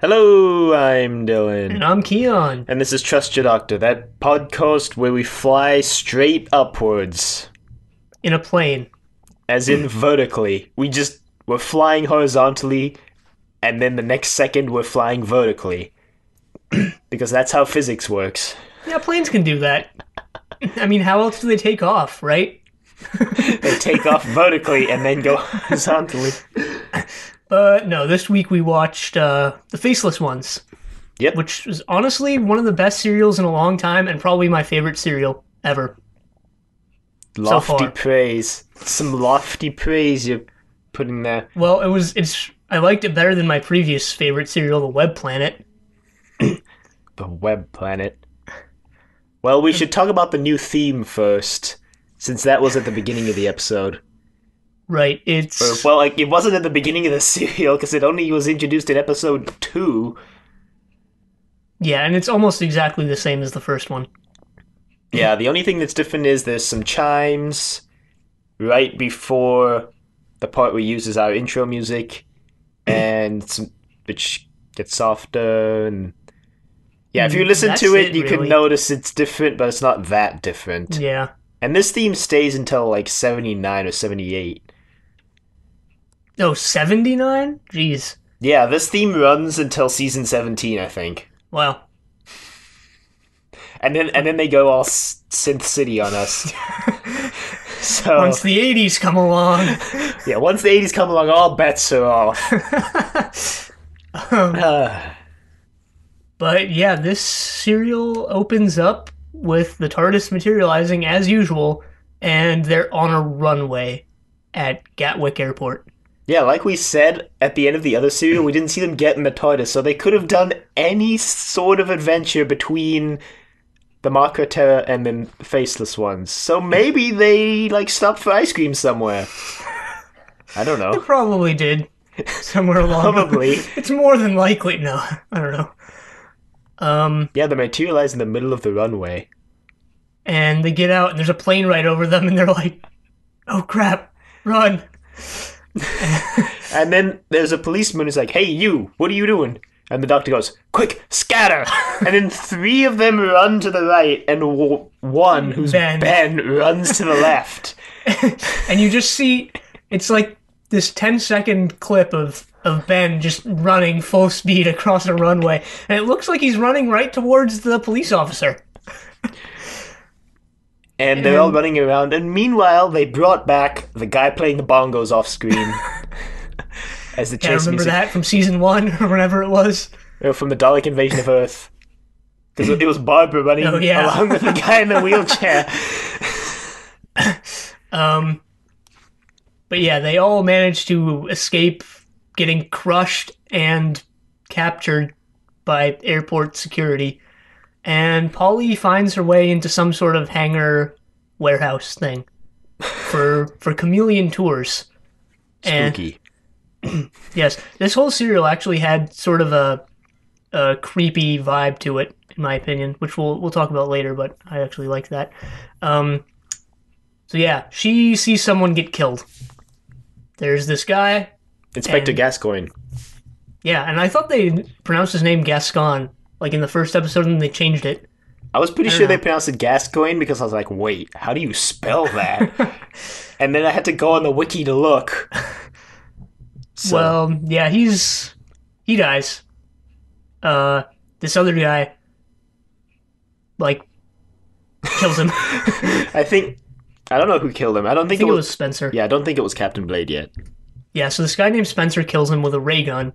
Hello, I'm And Dylan. I'm Keon. And this is Trust Your Doctor, that podcast where we fly straight upwards. In a plane. As in vertically. We're flying horizontally, and then the next second we're flying vertically. Because that's how physics works. Yeah, planes can do that. I mean, how else do they take off, right? They take off vertically and then go horizontally. No, this week we watched The Faceless Ones, Yep. which was honestly one of the best serials in a long time and probably my favorite serial ever. Lofty far. praise. Some lofty praise you're putting there. Well, I liked it better than my previous favorite serial, The Web Planet. The web planet. Well, we should talk about the new theme first, since that was at the beginning of the episode. Right, It wasn't at the beginning of the serial, because it only was introduced in episode 2. yeah, and it's almost exactly the same as the first one. Yeah, the only thing that's different is there's some chimes right before the part we use as our intro music, and which gets softer, and yeah, if you listen That's to it, you really. can notice it's different, but it's not that different. Yeah. And this theme stays until like 79 or 78. Oh, 79? Jeez. Yeah, this theme runs until season 17, I think. Wow. And then they go all Synth City on us. So Once the 80s come along. yeah, once the 80s come along, all bets are off. But yeah, this serial opens up with the TARDIS materializing as usual, and they're on a runway at Gatwick Airport. Yeah, like we said at the end of the other serial, we didn't see them get in the TARDIS, so they could have done any sort of adventure between the Marker Terror and the Faceless Ones. So maybe they stopped for ice cream somewhere. I don't know. Probably did somewhere along. Probably. It's more than likely. No, I don't know. Yeah, they materialize in the middle of the runway. And they get out, and there's a plane right over them, and they're like, "Oh crap, run!" And then there's a policeman who's like, "Hey, you, what are you doing?" And the doctor goes, "Quick, scatter!" And then 3 of them run to the right, and one, who's Ben, runs to the left. And you just see, it's like this 10-second clip of Ben just running full speed across a runway, and it looks like he's running right towards the police officer. And they're all running around, and meanwhile, they brought back the guy playing the bongos off screen as the Yeah, I chase remember music that from season 1 or whenever it was. from the Dalek invasion of Earth. Because it was Barbara running Oh, yeah. along with the guy in the wheelchair. But yeah, they all managed to escape getting crushed and captured by airport security. And Polly finds her way into some sort of hangar warehouse thing for chameleon tours. Spooky. And yes, this whole serial actually had sort of a creepy vibe to it, in my opinion, which we'll talk about later. But I actually like that. So yeah, she sees someone get killed. There's this guy. Inspector and- Gascoigne. Yeah, and I thought they pronounced his name Gascon, like in the first episode, and they changed it. I was pretty I don't sure they know. pronounced it Gascoigne because I was like, wait, how do you spell that? And then I had to go on the wiki to look. So, Well, yeah, he dies. This other guy, kills him. I don't know who killed him. I don't I think, think it was Spencer. Yeah, I don't think it was Captain Blade yet. Yeah, so this guy named Spencer kills him with a ray gun,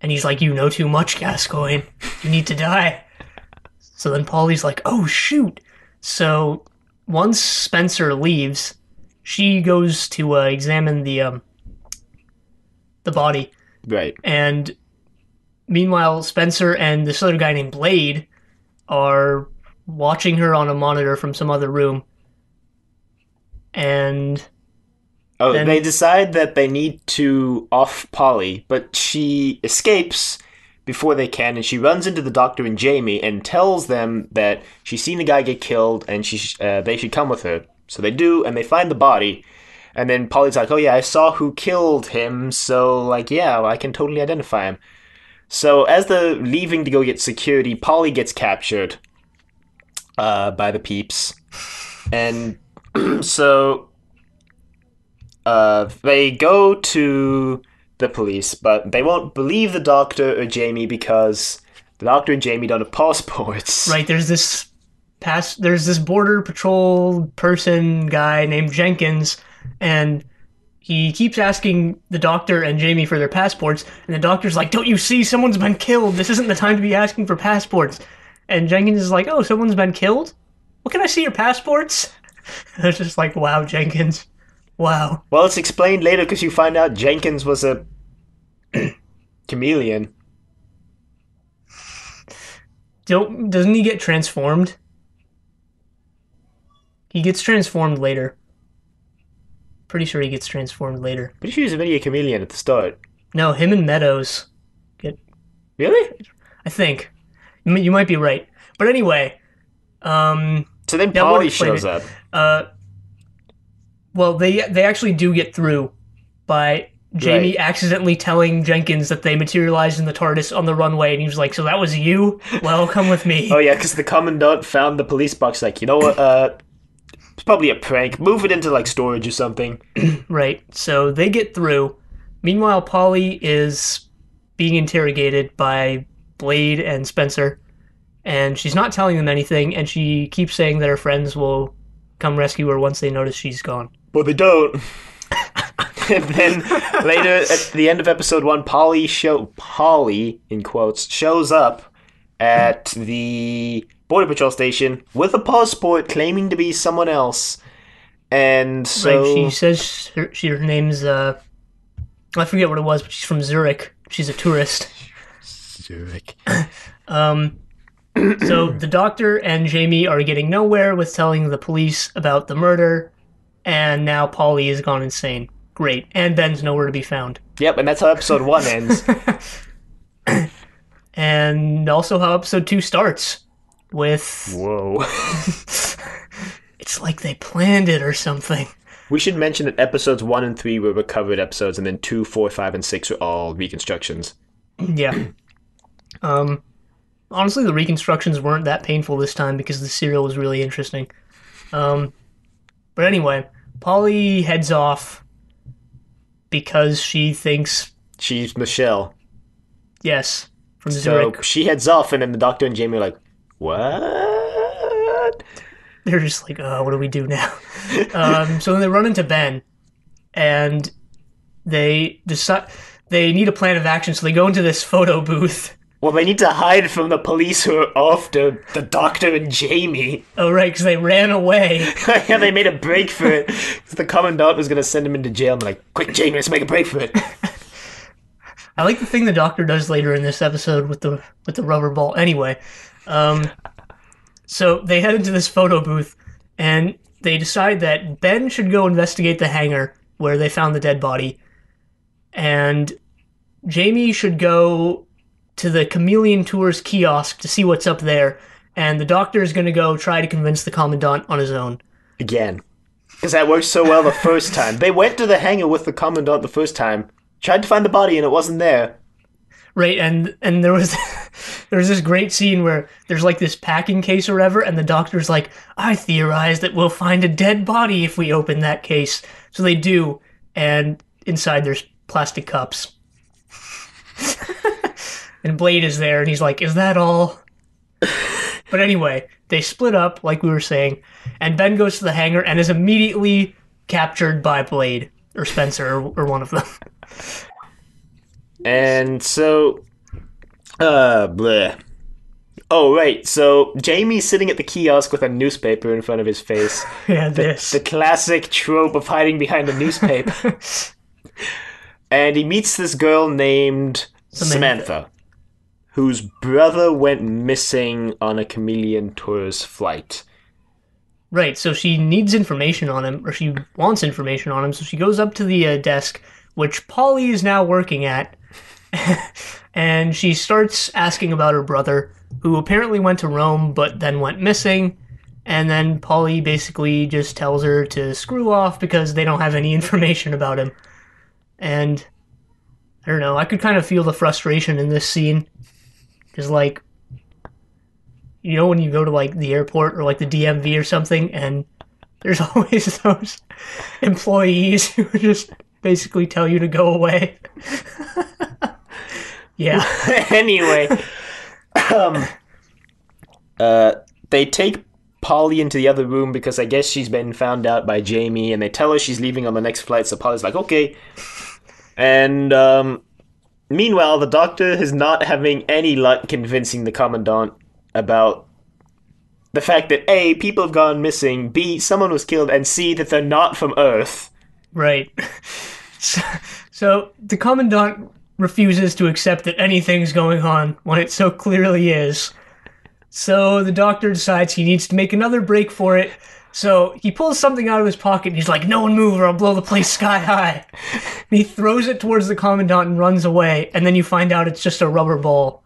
and he's like, "You know too much, Gascoigne. You need to die." So then Polly's like, "Oh shoot!" So once Spencer leaves, she goes to examine the body, Right. and meanwhile, Spencer and this other guy named Blade are watching her on a monitor from some other room, and Oh, Then- they decide that they need to off Polly, but she escapes before they can, and she runs into the doctor and Jamie and tells them that she's seen the guy get killed and they should come with her. So they do, and they find the body. And then Polly's like, "Oh yeah, I saw who killed him, so yeah, I can totally identify him." So as they're leaving to go get security, Polly gets captured by the peeps. And so they go to the police, but they won't believe the doctor or Jamie because the doctor and Jamie don't have passports. Right, there's this border patrol person guy named Jenkins, and he keeps asking the doctor and Jamie for their passports, and the doctor's like, "Don't you see? Someone's been killed. This isn't the time to be asking for passports." And Jenkins is like, "Oh, someone's been killed? Well, can I see your passports?" And it's just like, wow, Jenkins. Wow. Well, it's explained later because you find out Jenkins was a chameleon. Doesn't he get transformed? He gets transformed later. Pretty sure he gets transformed later. Pretty sure he's already a chameleon at the start. No, him and Meadows get... Really? I think. You might be right. But anyway... So then Polly shows up. Well, they actually do get through by Jamie accidentally telling Jenkins that they materialized in the TARDIS on the runway, and he was like, "So that was you? Well, come with me." Oh yeah, because the Commandant found the police box, like, you know what, it's probably a prank. Move it into, like, storage or something. Right, so they get through. Meanwhile, Polly is being interrogated by Blade and Spencer, and she's not telling them anything, and she keeps saying that her friends will come rescue her once they notice she's gone. But they don't. And then later, at the end of episode 1, Polly, in quotes, shows up at the Border Patrol station with a passport claiming to be someone else. And so... Right, she says her name's, I forget what it was, but she's from Zurich. She's a tourist. Zurich. So the doctor and Jamie are getting nowhere with telling the police about the murder, and now Polly has gone insane. Great. And Ben's nowhere to be found. Yep, and that's how episode 1 ends. And also how episode 2 starts with... Whoa. It's like they planned it or something. We should mention that episodes 1 and 3 were recovered episodes, and then 2, 4, 5, and 6 are all reconstructions. Yeah. Honestly, the reconstructions weren't that painful this time because the serial was really interesting. But anyway, Polly heads off because she thinks... She's Michelle. Yes, from Zurich. So she heads off, and then the doctor and Jamie are like, what? They're just like, oh, what do we do now? So then they run into Ben, and they decide they need a plan of action, so they go into this photo booth. Well, they need to hide from the police who are after the doctor and Jamie. Oh, right, because they ran away. Yeah, they made a break for it. The Commandant was going to send him into jail. I'm like, quick, Jamie, let's make a break for it. I like the thing the doctor does later in this episode with the rubber ball. Anyway, so they head into this photo booth, and they decide that Ben should go investigate the hangar where they found the dead body, and Jamie should go to the Chameleon Tours kiosk to see what's up there, and the doctor is going to go try to convince the Commandant on his own. Again. Because that worked so well the first time. They went to the hangar with the Commandant the first time, tried to find the body, and it wasn't there. Right, and there was this great scene where there's like this packing case or whatever, and the doctor's like, I theorize that we'll find a dead body if we open that case. So they do, and inside there's plastic cups. And Blade is there, and he's like, is that all? But anyway, they split up, like we were saying, and Ben goes to the hangar and is immediately captured by Blade, or Spencer, or one of them. And so... bleh. Oh, right, so Jamie's sitting at the kiosk with a newspaper in front of his face. Yeah, this. The classic trope of hiding behind a newspaper. And he meets this girl named Samantha, whose brother went missing on a Chameleon Tours flight. Right, so she needs information on him, or she wants information on him, so she goes up to the desk, which Polly is now working at, and she starts asking about her brother, who apparently went to Rome, but then went missing, and then Polly basically just tells her to screw off because they don't have any information about him. And I don't know. I could kind of feel the frustration in this scene. Because, like, you know when you go to, like, the airport or, like, the DMV or something, and there's always those employees who just basically tell you to go away. Yeah. Anyway, um, they take Polly into the other room because I guess she's been found out by Jamie, and they tell her she's leaving on the next flight, so Polly's like, okay. And, meanwhile, the doctor is not having any luck convincing the Commandant about the fact that A, people have gone missing, B, someone was killed, and C, that they're not from Earth. Right. So the Commandant refuses to accept that anything's going on when it so clearly is. So the doctor decides he needs to make another break for it. So he pulls something out of his pocket and he's like, no one move or I'll blow the place sky high. And he throws it towards the Commandant and runs away. And then you find out it's just a rubber ball.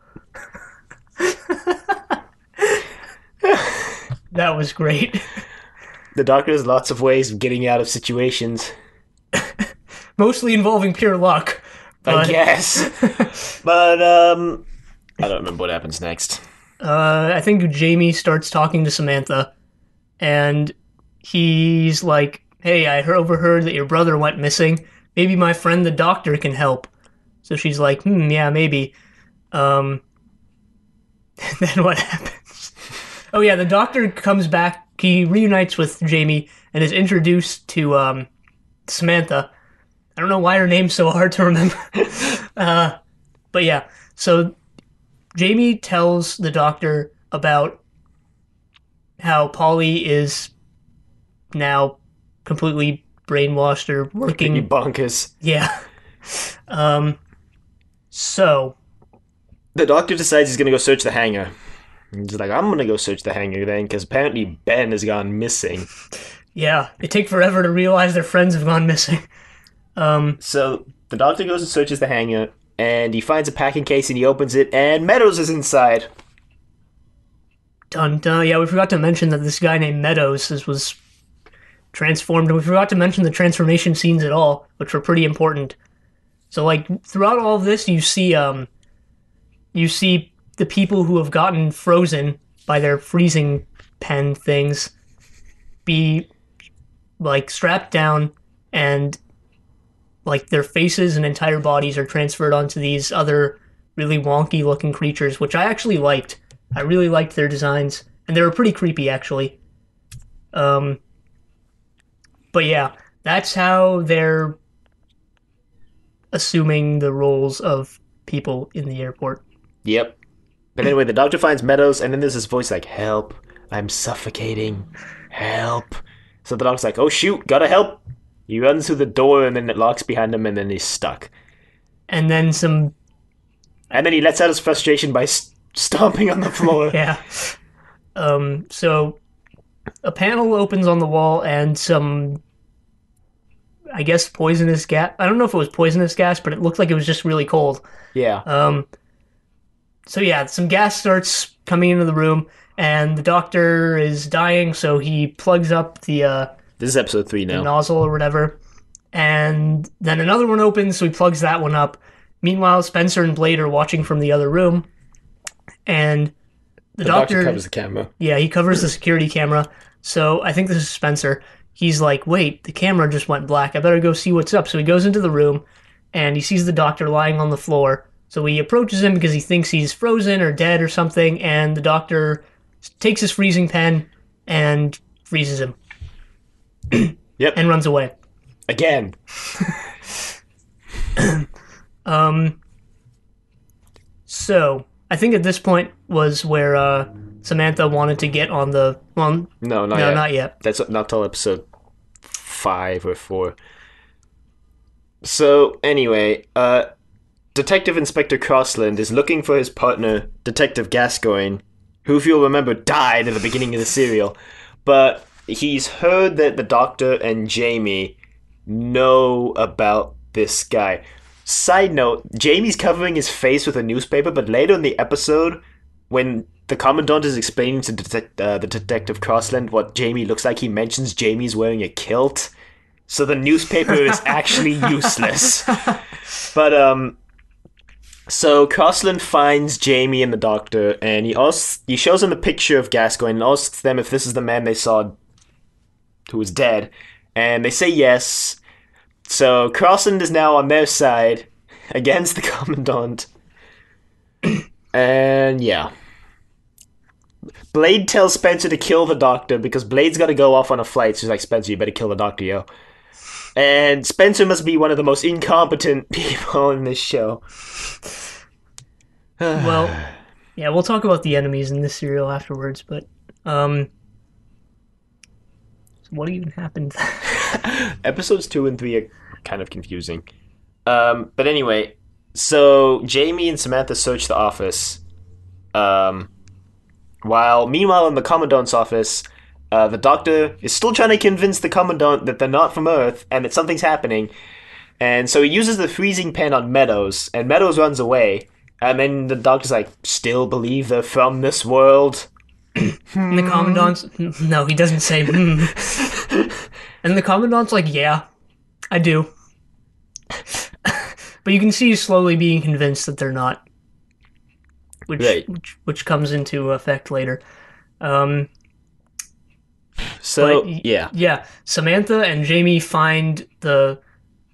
That was great. The doctor has lots of ways of getting out of situations. Mostly involving pure luck. I guess. But, I don't remember what happens next. I think Jamie starts talking to Samantha. And he's like, hey, I overheard that your brother went missing. Maybe my friend the doctor can help. So she's like, yeah, maybe. Then what happens? Oh yeah, the doctor comes back. He reunites with Jamie and is introduced to Samantha. I don't know why her name's so hard to remember. But yeah, so Jamie tells the doctor about how Polly is now completely brainwashed or working. Completely bonkers. Yeah. So the doctor decides he's gonna go search the hangar. He's like, I'm gonna go search the hangar then, because apparently Ben has gone missing. Yeah, they take forever to realize their friends have gone missing. So the doctor goes and searches the hangar, and he finds a packing case and he opens it, and Meadows is inside. Dun dun. Yeah, we forgot to mention that this guy named Meadows was transformed, and we forgot to mention the transformation scenes at all, which were pretty important. So, like, throughout all of this, you see the people who have gotten frozen by their freezing pen things be, like, strapped down, and, like, their faces and entire bodies are transferred onto these other really wonky-looking creatures, which I actually liked. I really liked their designs, and they were pretty creepy, actually. But yeah, that's how they're assuming the roles of people in the airport. Yep. But anyway, the doctor finds Meadows, and then there's this voice like, help, I'm suffocating, help. So the doctor's like, oh shoot, gotta help. He runs through the door, and then it locks behind him, and then he's stuck. And then he lets out his frustration by stomping on the floor. Yeah. So a panel opens on the wall, and some, I guess, poisonous gas. I don't know if it was poisonous gas, but it looked like it was just really cold. Yeah. So yeah, some gas starts coming into the room, and the doctor is dying, so he plugs up the this is episode 3 now. The nozzle or whatever. And then another one opens, so he plugs that one up. Meanwhile, Spencer and Blade are watching from the other room. And the doctor covers the camera. Yeah, he covers the security camera. So I think this is Spencer. He's like, wait, the camera just went black. I better go see what's up. So he goes into the room, and he sees the doctor lying on the floor. So he approaches him because he thinks he's frozen or dead or something, and the doctor takes his freezing pen and freezes him. Yep. And runs away. Again. So I think at this point was where Samantha wanted to get on the... Well, no, not yet. That's not till episode 5 or 4. So, anyway, Detective Inspector Crossland is looking for his partner, Detective Gascoigne, who, if you'll remember, died at the beginning of the serial. But he's heard that the Doctor and Jamie know about this guy. Side note, Jamie's covering his face with a newspaper, but later in the episode, when the Commandant is explaining to the Detective Crossland what Jamie looks like, he mentions Jamie's wearing a kilt. So the newspaper is actually useless. But, So Crossland finds Jamie and the doctor, and he shows them a picture of Gascoigne and asks them if this is the man they saw who was dead, and they say yes. So Crossland is now on their side against the Commandant, and yeah. Blade tells Spencer to kill the doctor because Blade's got to go off on a flight. So he's like, Spencer, you better kill the doctor, yo. And Spencer must be one of the most incompetent people in this show. Well, yeah, we'll talk about the enemies in this serial afterwards, but what even happened? Episodes 2 and 3 are kind of confusing. But anyway, so Jamie and Samantha search the office. Meanwhile, in the Commandant's office, the Doctor is still trying to convince the Commandant that they're not from Earth and that something's happening. And so he uses the freezing pen on Meadows, and Meadows runs away. And then the Doctor's like, still believe they're from this world? And the Commandant's... No, he doesn't say, And the Commandant's like, yeah, I do. But you can see he's slowly being convinced that they're not. Which comes into effect later. Yeah. Samantha and Jamie find the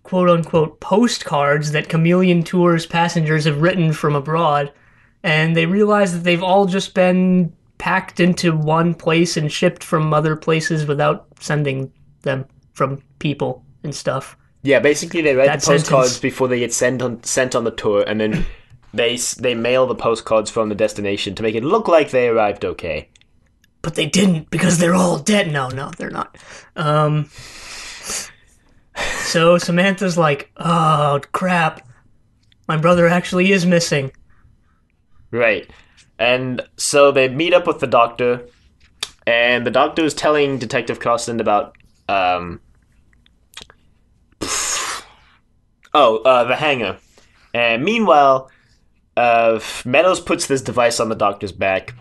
quote-unquote postcards that Chameleon Tours passengers have written from abroad, and they realize that they've all just been packed into one place and shipped from other places without sending them from people and stuff. Yeah, basically they write the postcards before they get sent on the tour, and then they mail the postcards from the destination to make it look like they arrived okay. But they didn't, because they're all dead. No, they're not. So Samantha's like, oh, crap. My brother actually is missing. Right. And so they meet up with the Doctor, and the Doctor is telling Detective Crossland about, the hangar. And meanwhile, Meadows puts this device on the Doctor's back,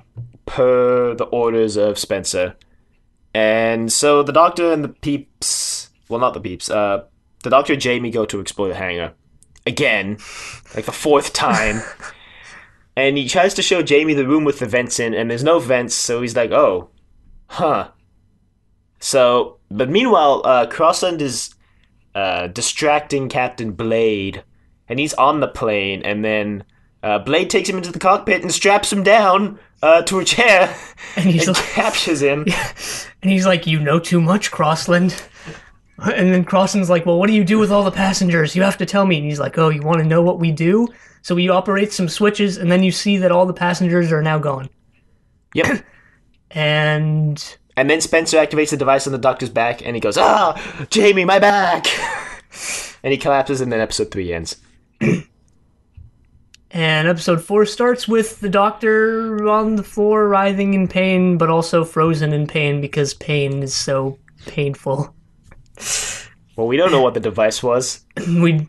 per the orders of Spencer. And so the Doctor and the peeps... Well, not the peeps. The Doctor and Jamie go to explore the hangar. Again. Like the fourth time. And he tries to show Jamie the room with the vents in, and there's no vents, so he's like, oh. Huh. So, but meanwhile, Crossland is distracting Captain Blade, and he's on the plane, and then Blade takes him into the cockpit and straps him down to a chair and captures him. Yeah. And he's like, you know too much, Crossland. And then Crossland's like, well, what do you do with all the passengers? You have to tell me. And he's like, oh, you want to know what we do? So we operate some switches, and then you see that all the passengers are now gone. Yep. And then Spencer activates the device on the Doctor's back, and he goes, Jamie, my back! And he collapses, and then episode 3 ends. And episode 4 starts with the Doctor on the floor writhing in pain, but also frozen in pain because pain is so painful. Well, we don't know what the device was. Maybe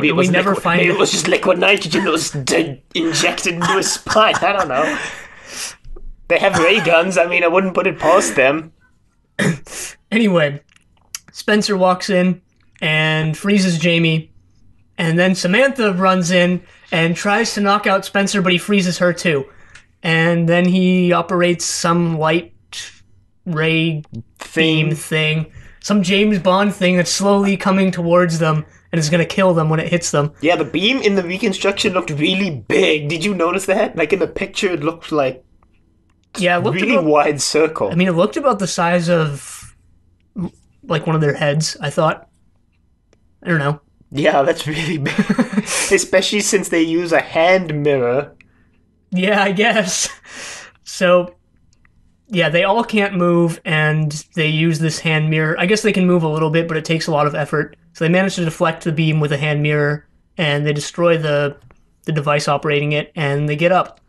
it was just liquid nitrogen that was injected into his spine. I don't know. They have ray guns. I mean, I wouldn't put it past them. Anyway, Spencer walks in and freezes Jamie, and then Samantha runs in and tries to knock out Spencer, but he freezes her too. And then he operates some light ray beam thing, some James Bond thing that's slowly coming towards them and is going to kill them when it hits them. Yeah, the beam in the reconstruction looked really big. Did you notice that? Like in the picture, it looked like it looked really wide circle. I mean, it looked about the size of like one of their heads, I thought. I don't know. Yeah, that's really big. Especially since they use a hand mirror. Yeah, I guess. So, yeah, they all can't move, and they use this hand mirror. I guess they can move a little bit, but it takes a lot of effort. So they manage to deflect the beam with a hand mirror, and they destroy the device operating it, and they get up.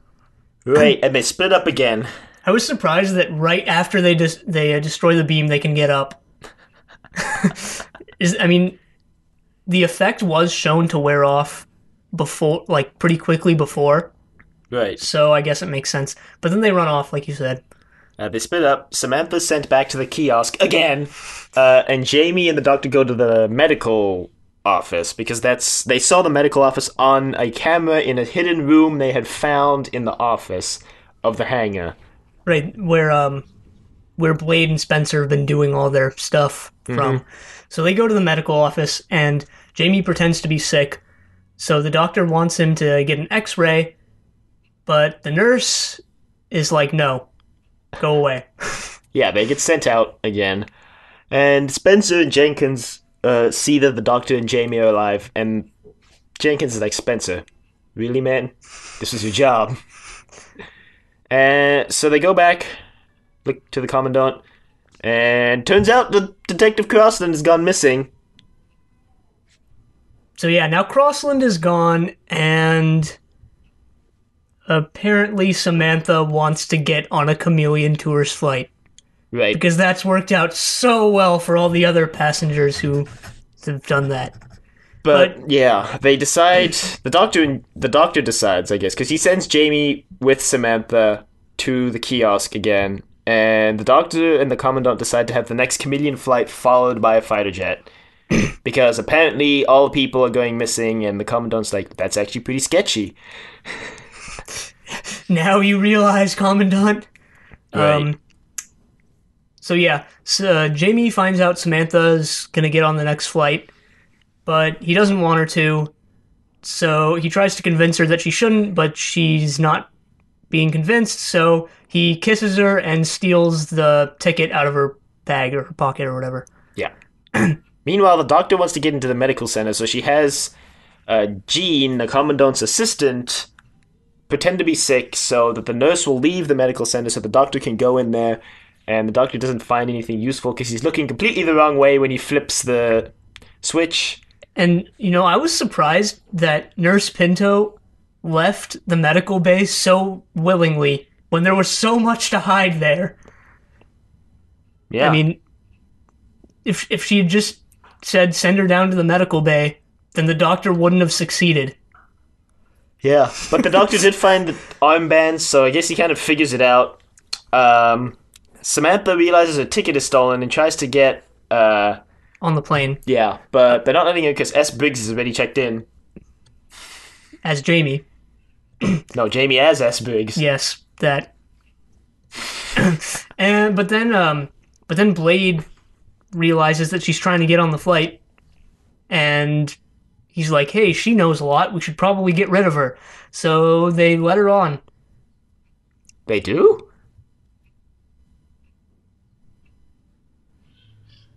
Right, and they split up again. I was surprised that right after they destroy the beam, they can get up. The effect was shown to wear off before, like pretty quickly before. Right. So I guess it makes sense. But then they run off, like you said. They split up. Samantha's sent back to the kiosk again. And Jamie and the Doctor go to the medical office because they saw the medical office on a camera in a hidden room they had found in the office of the hangar. Right, where Blade and Spencer have been doing all their stuff from. So they go to the medical office, and Jamie pretends to be sick. So the doctor wants him to get an X-ray, but the nurse is like, no, go away. Yeah, they get sent out again. And Spencer and Jenkins see that the doctor and Jamie are alive, and Jenkins is like, Spencer, really, man? This is your job. And so they go back, look to the Commandant, and turns out the Detective Crossland has gone missing. So yeah, now Crossland is gone, and apparently Samantha wants to get on a Chameleon Tours flight. Right. Because that's worked out so well for all the other passengers who have done that. But yeah, they decide. The doctor decides, I guess, because he sends Jamie with Samantha to the kiosk again, and the doctor and the Commandant decide to have the next Chameleon flight followed by a fighter jet, because apparently all the people are going missing, and the Commandant's like, that's actually pretty sketchy. Now you realize, Commandant. Right. So yeah, Jamie finds out Samantha's gonna get on the next flight, but he doesn't want her to. So he tries to convince her that she shouldn't, but she's not being convinced. So he kisses her and steals the ticket out of her bag or her pocket or whatever. Yeah. Meanwhile, the doctor wants to get into the medical center, so she has Jean, the Commandant's assistant, pretend to be sick so that the nurse will leave the medical center so the doctor can go in there. And the doctor doesn't find anything useful because he's looking completely the wrong way when he flips the switch. And, I was surprised that Nurse Pinto left the medical bay so willingly when there was so much to hide there. Yeah. I mean, if she had just said send her down to the medical bay, then the doctor wouldn't have succeeded. Yeah, but the doctor did find the armbands, so I guess he kind of figures it out. Samantha realizes her ticket is stolen and tries to get on the plane. Yeah, but they're not letting her because S. Briggs is already checked in. As Jamie. No, Jamie as S. Briggs. Yes, that. But then Blade realizes that she's trying to get on the flight, and he's like, "Hey, she knows a lot. We should probably get rid of her." So they let her on. They do?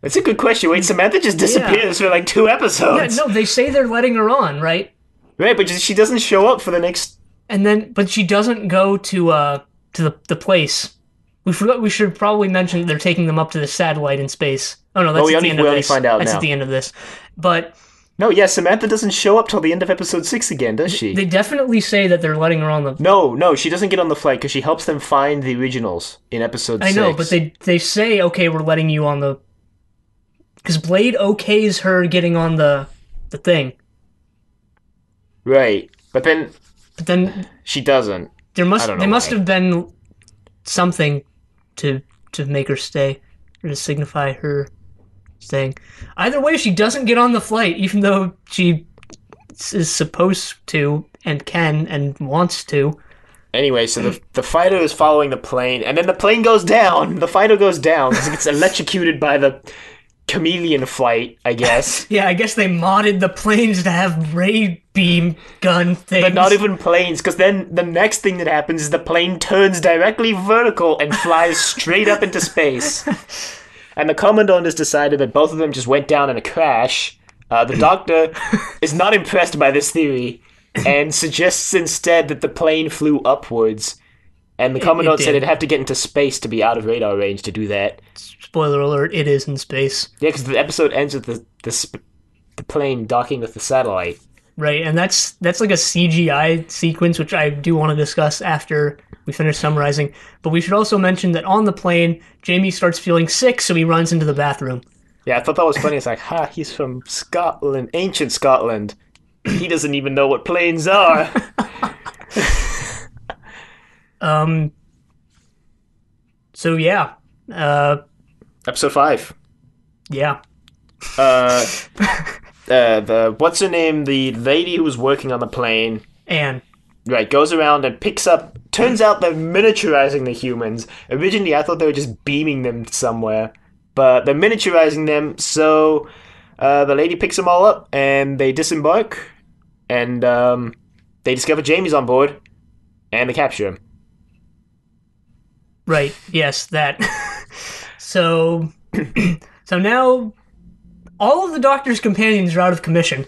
That's a good question. Wait, Samantha just disappears for like 2 episodes. Yeah, no, they say they're letting her on, right? Right, but she doesn't show up for the next. But she doesn't go to the place. We should probably mention that they're taking them up to the satellite in space. Oh no, that's at the end of this. We only find out now. That's at the end of this. But no, yeah, Samantha doesn't show up till the end of episode 6 again, does she? They definitely say that they're letting her on the. No, she doesn't get on the flight because she helps them find the originals in episode 6. I know, but they say, okay, we're letting you on the. Because Blade okays her getting on the thing. Right, but then she doesn't. There must have been something to make her stay, or to signify her staying. Either way, she doesn't get on the flight, even though she is supposed to and can and wants to. Anyway, so the fighter is following the plane, and then the plane goes down. The fighter goes down because it gets electrocuted by the chameleon flight, I guess. Yeah, I guess they modded the planes to have ray beam gun things. But not even planes, because then the next thing that happens is the plane turns directly vertical and flies straight up into space. And the Commandant has decided that both of them just went down in a crash. The Doctor is not impressed by this theory and suggests instead that the plane flew upwards. And the Commandant said it'd have to get into space to be out of radar range to do that. Spoiler alert, it is in space. Yeah, because the episode ends with the plane docking with the satellite. Right, and that's like a CGI sequence, which I do want to discuss after we finish summarizing. But we should also mention that on the plane, Jamie starts feeling sick, so he runs into the bathroom. Yeah, I thought that was funny. It's like, he's from Scotland, ancient Scotland. He doesn't even know what planes are. So yeah. Episode 5. Yeah. the what's her name? The lady who was working on the plane, And right, goes around and picks up. Turns out they're miniaturizing the humans. Originally, I thought they were just beaming them somewhere, but they're miniaturizing them. So the lady picks them all up, and they disembark, and they discover Jamie's on board, and they capture him. right, yes, that. So, so now all of the Doctor's companions are out of commission.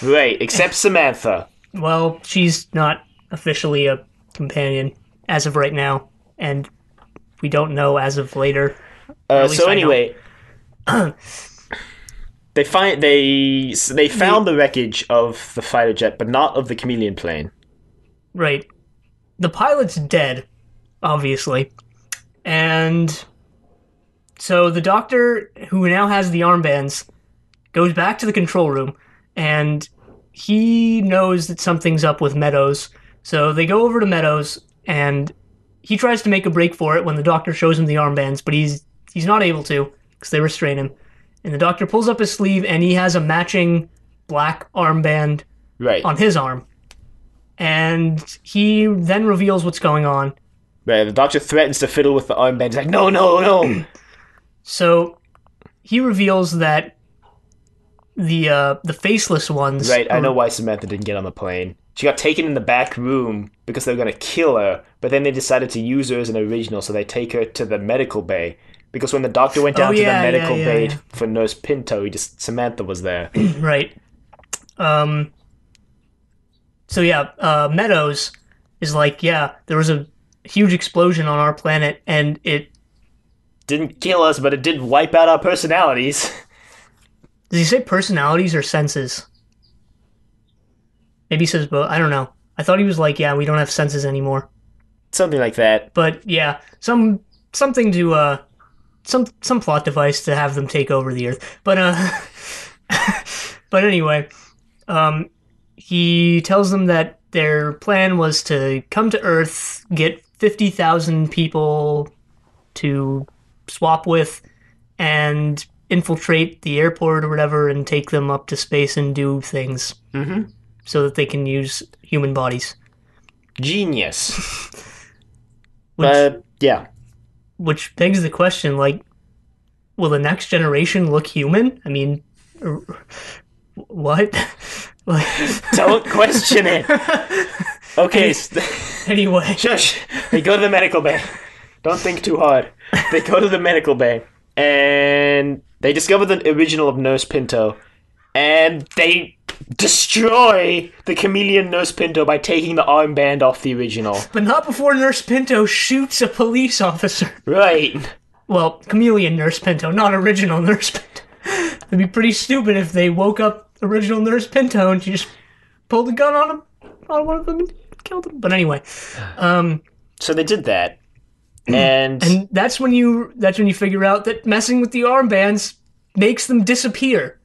Right, except Samantha. Well, she's not officially a companion as of right now, and we don't know as of later. So anyway, they found the wreckage of the fighter jet, but not of the chameleon plane. Right. The pilot's dead, obviously. And so the Doctor, who now has the armbands, goes back to the control room, and he knows that something's up with Meadows. So they go over to Meadows, and he tries to make a break for it when the Doctor shows him the armbands, but he's not able to because they restrain him. And the Doctor pulls up his sleeve, and he has a matching black armband Right. on his arm. And he then reveals what's going on. Right, the Doctor threatens to fiddle with the armband. He's like, no, no, no. So he reveals that the faceless ones. Right, I know why Samantha didn't get on the plane. She got taken in the back room because they were going to kill her, but then they decided to use her as an original, so they take her to the medical bay. Because when the Doctor went down to the medical bay for Nurse Pinto, Samantha was there. Right. So yeah, Meadows is like, yeah, there was a huge explosion on our planet, and it Didn't kill us, but it did wipe out our personalities. does he say personalities or senses? Maybe he says both. I don't know. I thought he was like, yeah, we don't have senses anymore. Something like that. But yeah, something to some plot device to have them take over the Earth. But but anyway, he tells them that their plan was to come to Earth, get 50,000 people to swap with, and infiltrate the airport or whatever, and take them up to space and do things so that they can use human bodies. Genius. Which, Yeah. which begs the question, like, will the next generation look human? I mean, what? Like, Don't question it. Okay. anyway, Shush. They go to the medical bay. Don't think too hard. They go to the medical bay, and they discover the original of Nurse Pinto, and they destroy the chameleon Nurse Pinto by taking the armband off the original. but not before Nurse Pinto shoots a police officer. Right. Well, chameleon Nurse Pinto, not original Nurse Pinto. It'd be pretty stupid if they woke up original Nurse Pinto and she just pulled a gun on one of them and killed him. But anyway, So they did that, and that's when you figure out that messing with the armbands makes them disappear.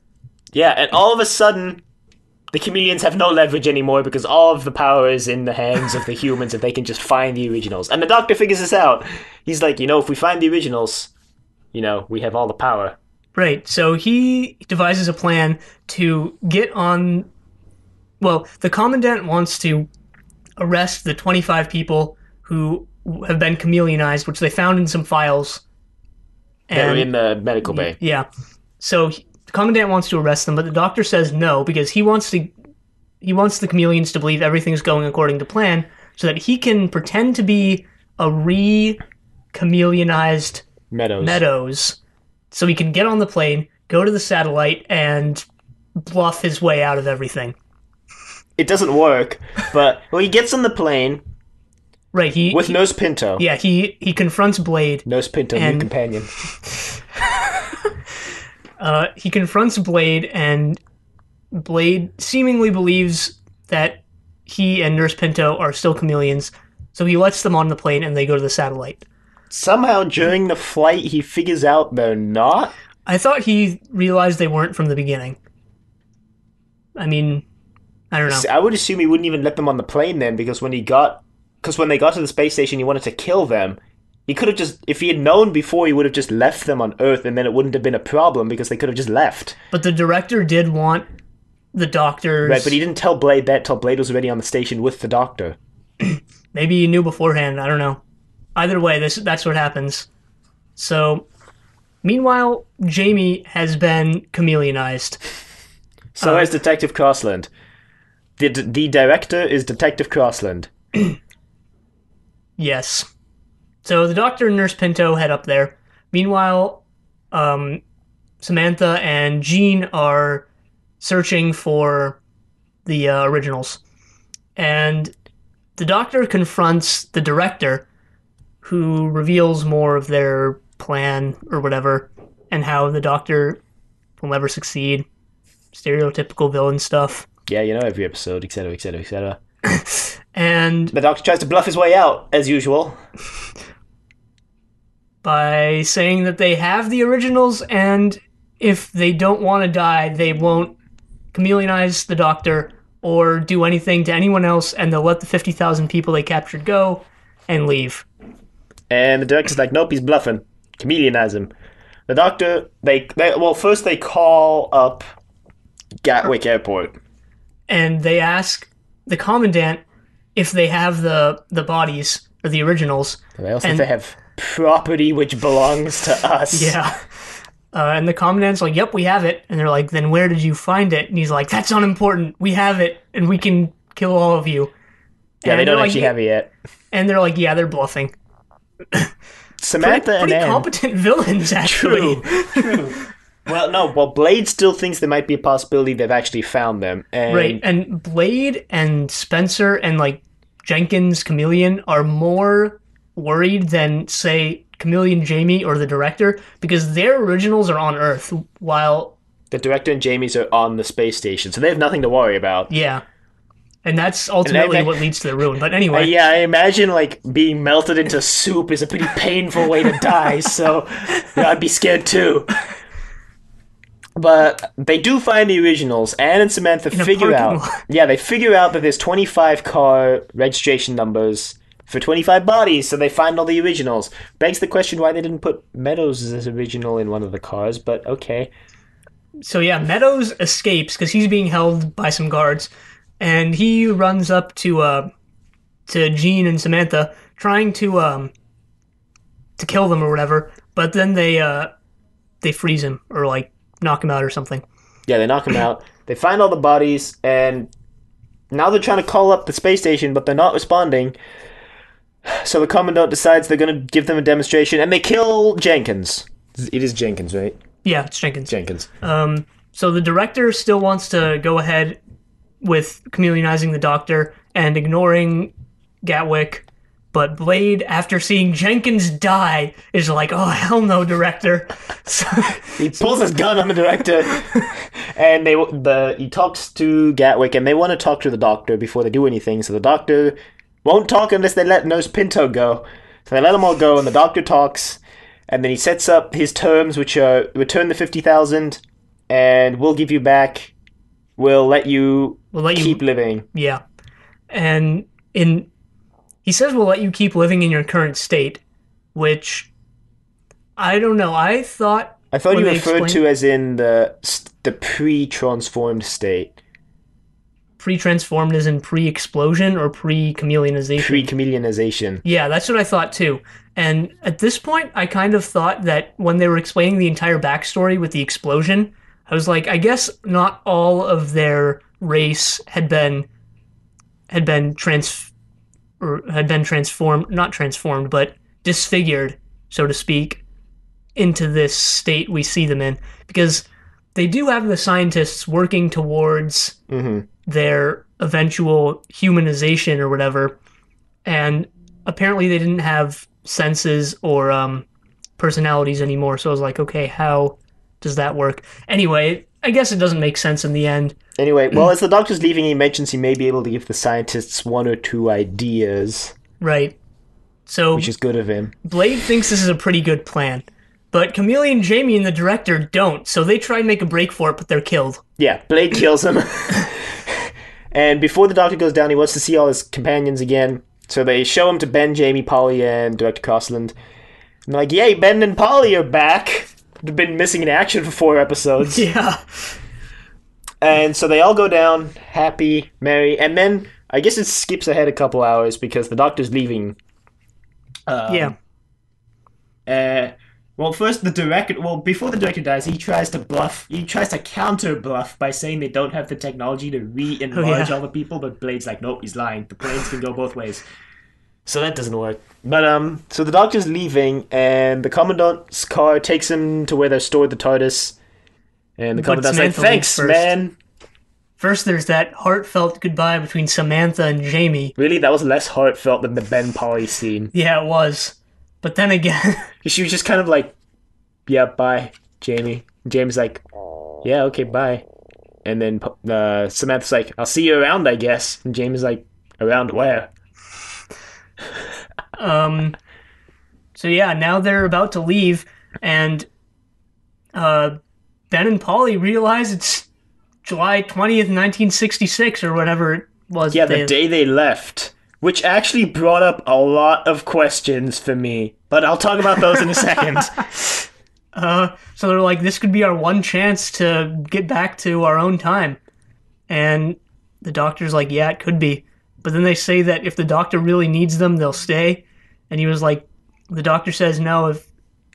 yeah, and all of a sudden, the chameleons have no leverage anymore because all of the power is in the hands of the humans if they can just find the originals. And the Doctor figures this out. He's like, if we find the originals, we have all the power. Right. So he devises a plan to get on. Well, the Commandant wants to arrest the 25 people who have been chameleonized, which they found in some files. That were in the medical bay. Yeah. So the Commandant wants to arrest them, but the Doctor says no because he wants the chameleons to believe everything's going according to plan, so that he can pretend to be a re-chameleonized Meadows, so he can get on the plane, go to the satellite, and bluff his way out of everything. It doesn't work, but he gets on the plane. Right. With Nurse Pinto. Yeah. He confronts Blade. Nurse Pinto, new companion. He confronts Blade, and Blade seemingly believes that he and Nurse Pinto are still chameleons, so he lets them on the plane and they go to the satellite. Somehow during the flight he figures out they're not. I thought he realized they weren't from the beginning. I mean, I don't know. I would assume he wouldn't even let them on the plane then, because when they got to the space station he wanted to kill them, He could have just, if he had known before, he would have just left them on Earth, and then it wouldn't have been a problem because they could have just left. But the director did want the doctors... Right, but he didn't tell Blade that till Blade was already on the station with the Doctor. Maybe he knew beforehand, I don't know. Either way, that's what happens. So, meanwhile, Jamie has been chameleonized. So is Detective Crossland. The director is Detective Crossland. Yes. So the Doctor and Nurse Pinto head up there. Meanwhile, Samantha and Jean are searching for the originals. And the Doctor confronts the director, who reveals more of their plan or whatever, and how the Doctor will never succeed. Stereotypical villain stuff. Yeah, every episode, etc., etc., etc. And the Doctor tries to bluff his way out, as usual. By saying that they have the originals, and if they don't want to die, they won't chameleonize the Doctor or do anything to anyone else, and they'll let the 50,000 people they captured go and leave. And the director's like, nope, he's bluffing. Chameleonize him. The Doctor, first they call up Gatwick Airport. And they ask the Commandant if they have the bodies, or the originals. They also have to have property which belongs to us. Yeah. And the Commandant's like, yep, we have it. And they're like, then where did you find it? And he's like, that's unimportant. We have it, and we can kill all of you. Yeah, and they don't actually have it yet. And they're like, yeah, they're bluffing. Samantha pretty and Anne. Competent villains, actually. True. Well, Blade still thinks there might be a possibility they've actually found them. Right, and Blade and Spencer and, Jenkins, Chameleon are more worried than, say, Chameleon Jamie or the director, because their originals are on Earth, while... The director and Jamie's are on the space station, so they have nothing to worry about. Yeah. And that's ultimately what leads to their ruin. But anyway... Yeah, I imagine, being melted into soup is a pretty painful way to die, so I'd be scared too. But they do find the originals. Anne and Samantha figure out... Yeah, they figure out that there's 25 car registration numbers for 25 bodies, so they find all the originals. Begs the question why they didn't put Meadows as original in one of the cars, but okay. So yeah, Meadows escapes because he's being held by some guards, and he runs up to Jean and Samantha, trying to kill them or whatever, but then they freeze him, or knock him out or something. Yeah, they knock him out. They find all the bodies, and now they're trying to call up the space station, but they're not responding. So the Commandant decides they're going to give them a demonstration, and they kill Jenkins. It is Jenkins, right? Yeah, it's Jenkins. Jenkins. So the director still wants to go ahead with chameleonizing the Doctor and ignoring Gatwick, but Blade, after seeing Jenkins die, is like, oh, hell no, director. So, he pulls his gun on the director, and he talks to Gatwick, and they want to talk to the Doctor before they do anything, so the Doctor won't talk unless they let Nurse Pinto go. So they let them all go, and the Doctor talks, and then he sets up his terms, which are return the 50,000, and we'll give you back. We'll let you keep living. Yeah. And he says we'll let you keep living in your current state, which I don't know. I thought you referred to as in the pre-transformed state. Pre-transformed as in pre-explosion or pre-chameleonization? Pre-chameleonization. Yeah, that's what I thought too. And at this point, I kind of thought that when they were explaining the entire backstory with the explosion, I was like, I guess not all of their race had been transformed, not transformed, but disfigured, so to speak, into this state we see them in. Because they do have the scientists working towards their eventual humanization or whatever, and apparently they didn't have senses or personalities anymore, so I was like, okay, how does that work? Anyway, I guess it doesn't make sense in the end. Anyway, well, as the Doctor's leaving, he mentions he may be able to give the scientists one or two ideas. Right. So, which is good of him. Blade thinks this is a pretty good plan. But Chameleon, Jamie, and the director don't, so they try and make a break for it, but they're killed. Yeah, Blade kills him. And before the Doctor goes down, he wants to see all his companions again. So they show him to Ben, Jamie, Polly, and Director Crossland. And like, yay, Ben and Polly are back. They've been missing in action for 4 episodes. Yeah. And so they all go down, happy, merry, and then I guess it skips ahead a couple hours because the doctor's leaving. Yeah. Well, first the director. Well, before the director dies, he tries to bluff. He tries to counter bluff by saying they don't have the technology to re-enlarge all the people. But Blade's like, nope, he's lying. The planes can go both ways. So that doesn't work. But so the doctor's leaving, and the commandant's car takes him to where they're stored the TARDIS. And the commandant's like, thanks, man. First, there's that heartfelt goodbye between Samantha and Jamie. Really, that was less heartfelt than the Ben Polly scene. Yeah, it was. But then again... She was just kind of like, yeah, bye, Jamie. And Jamie's like, yeah, okay, bye. And then Samantha's like, I'll see you around, I guess. And Jamie's like, around where? So yeah, now they're about to leave, and Ben and Polly realize it's July 20th, 1966, or whatever it was. Yeah, the day they left. Which actually brought up a lot of questions for me. But I'll talk about those in a second. So they're like, this could be our one chance to get back to our own time. And the doctor's like, yeah, it could be. But then they say that if the doctor really needs them, they'll stay. And he was like, the doctor says, no,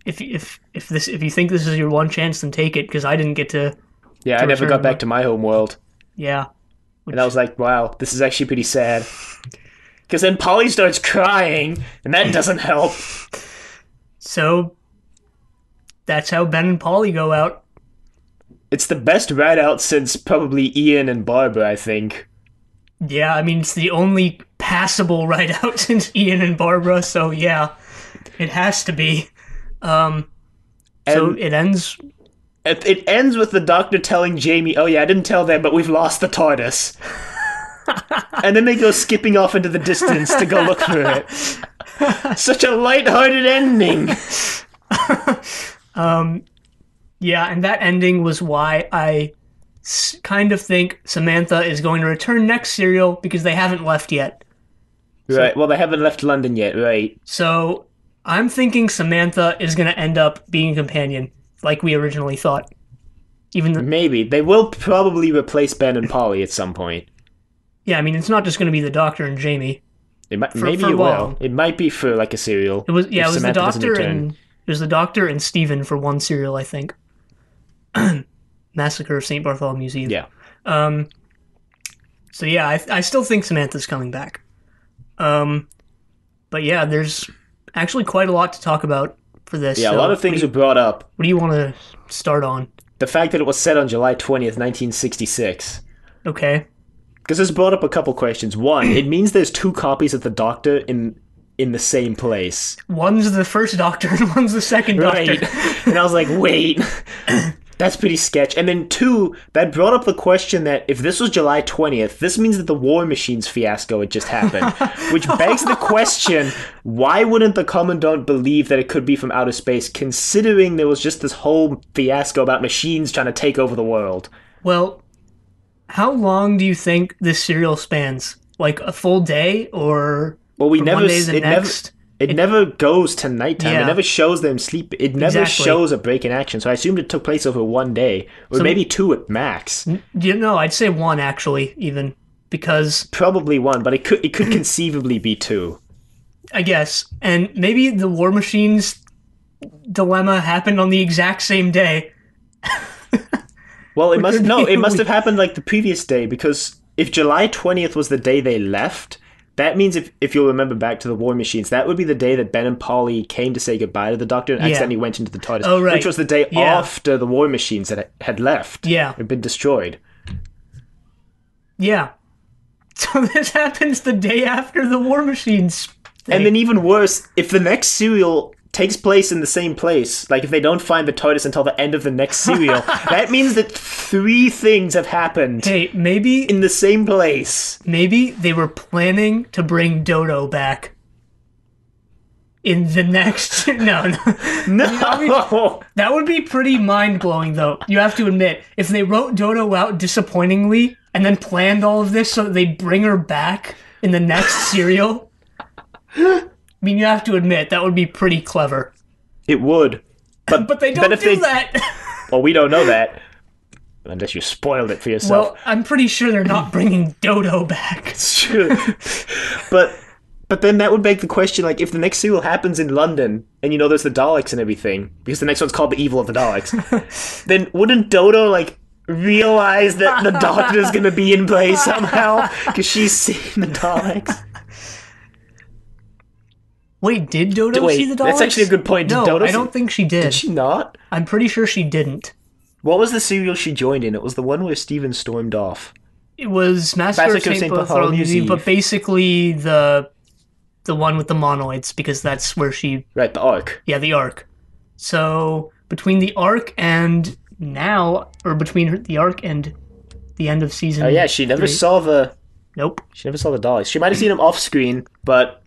if you think this is your one chance, then take it, because I didn't get to... Yeah, I never got back to my home world. Yeah. And I was like, wow, this is actually pretty sad. Because then Polly starts crying, and that doesn't help. So, that's how Ben and Polly go out. It's the best ride out since probably Ian and Barbara, I think. Yeah, I mean, it's the only passable ride out since Ian and Barbara, so yeah, it has to be. So it ends... It ends with the doctor telling Jamie, oh yeah, I didn't tell them, but we've lost the TARDIS. And then they go skipping off into the distance to go look for it. Such a lighthearted ending. Yeah, and that ending was why I kind of think Samantha is going to return next serial, because they haven't left yet. Right, well, they haven't left London yet, right. So, I'm thinking Samantha is going to end up being a companion, like we originally thought. Maybe. They will probably replace Ben and Polly at some point. Yeah, I mean, it's not just going to be the Doctor and Jamie. Maybe it will. It might be for like a serial. It was the Doctor and Stephen for one serial, I think. Massacre of St. Bartholomew's Eve. Yeah. So yeah, I still think Samantha's coming back. But yeah, there's actually quite a lot to talk about for this. Yeah, a lot of things are brought up. What do you want to start on? The fact that it was set on July 20th, 1966. Okay. Because this brought up a couple questions. One, it means there's 2 copies of the Doctor in the same place. One's the first Doctor and one's the second Doctor. Right. And I was like, wait, that's pretty sketch. And then 2, that brought up the question that if this was July 20th, this means that the War Machines fiasco had just happened. Which begs the question, why wouldn't the Commandant believe that it could be from outer space, considering there was just this whole fiasco about machines trying to take over the world? Well, how long do you think this serial spans? Like a full day, or well, one day to the next? It never goes to nighttime. Yeah. It never shows them sleep. It never shows a break in action. So I assumed it took place over one day, or maybe 2 at max. You know, I'd say 1 actually, even, because probably 1, but it could conceivably be 2. I guess, and maybe the War Machines dilemma happened on the exact same day. Well, it must have happened like the previous day, because if July 20th was the day they left, that means if you'll remember back to the War Machines, that would be the day that Ben and Polly came to say goodbye to the Doctor and accidentally went into the TARDIS. Oh, right. Which was the day after the War Machines had left. Yeah. Had been destroyed. Yeah. So this happens the day after the War Machines thing. And then even worse, if the next serial takes place in the same place, like if they don't find the TARDIS until the end of the next serial, that means that 3 things have happened. Hey, maybe in the same place. Maybe they were planning to bring Dodo back in the next... No. That would be pretty mind-blowing, though. You have to admit, if they wrote Dodo out disappointingly and then planned all of this so that they'd bring her back in the next serial... I mean, you have to admit, that would be pretty clever. It would. But they don't do that. Well, we don't know that. Unless you spoiled it for yourself. Well, I'm pretty sure they're not bringing Dodo back. It's true. But then that would beg the question, like, if the next serial happens in London, and there's the Daleks and everything, because the next one's called The Evil of the Daleks, then wouldn't Dodo, like, realize that the Doctor's gonna be in play somehow? Because she's seen the Daleks. Wait, did Dodo see the Daleks? That's actually a good point. Did No, Dodo I don't think she did. Did she not? I'm pretty sure she didn't. What was the serial she joined in? It was the one where Stephen stormed off. It was Massacre of St. Bartholomew's Eve, but basically the one with the monoids, because that's where she... Right, the Ark. Yeah, the Ark. So, between the Ark and now, or between the Ark and the end of season... Oh yeah, she never 3. saw the... Nope. She never saw the Daleks. She might have seen them off-screen, but...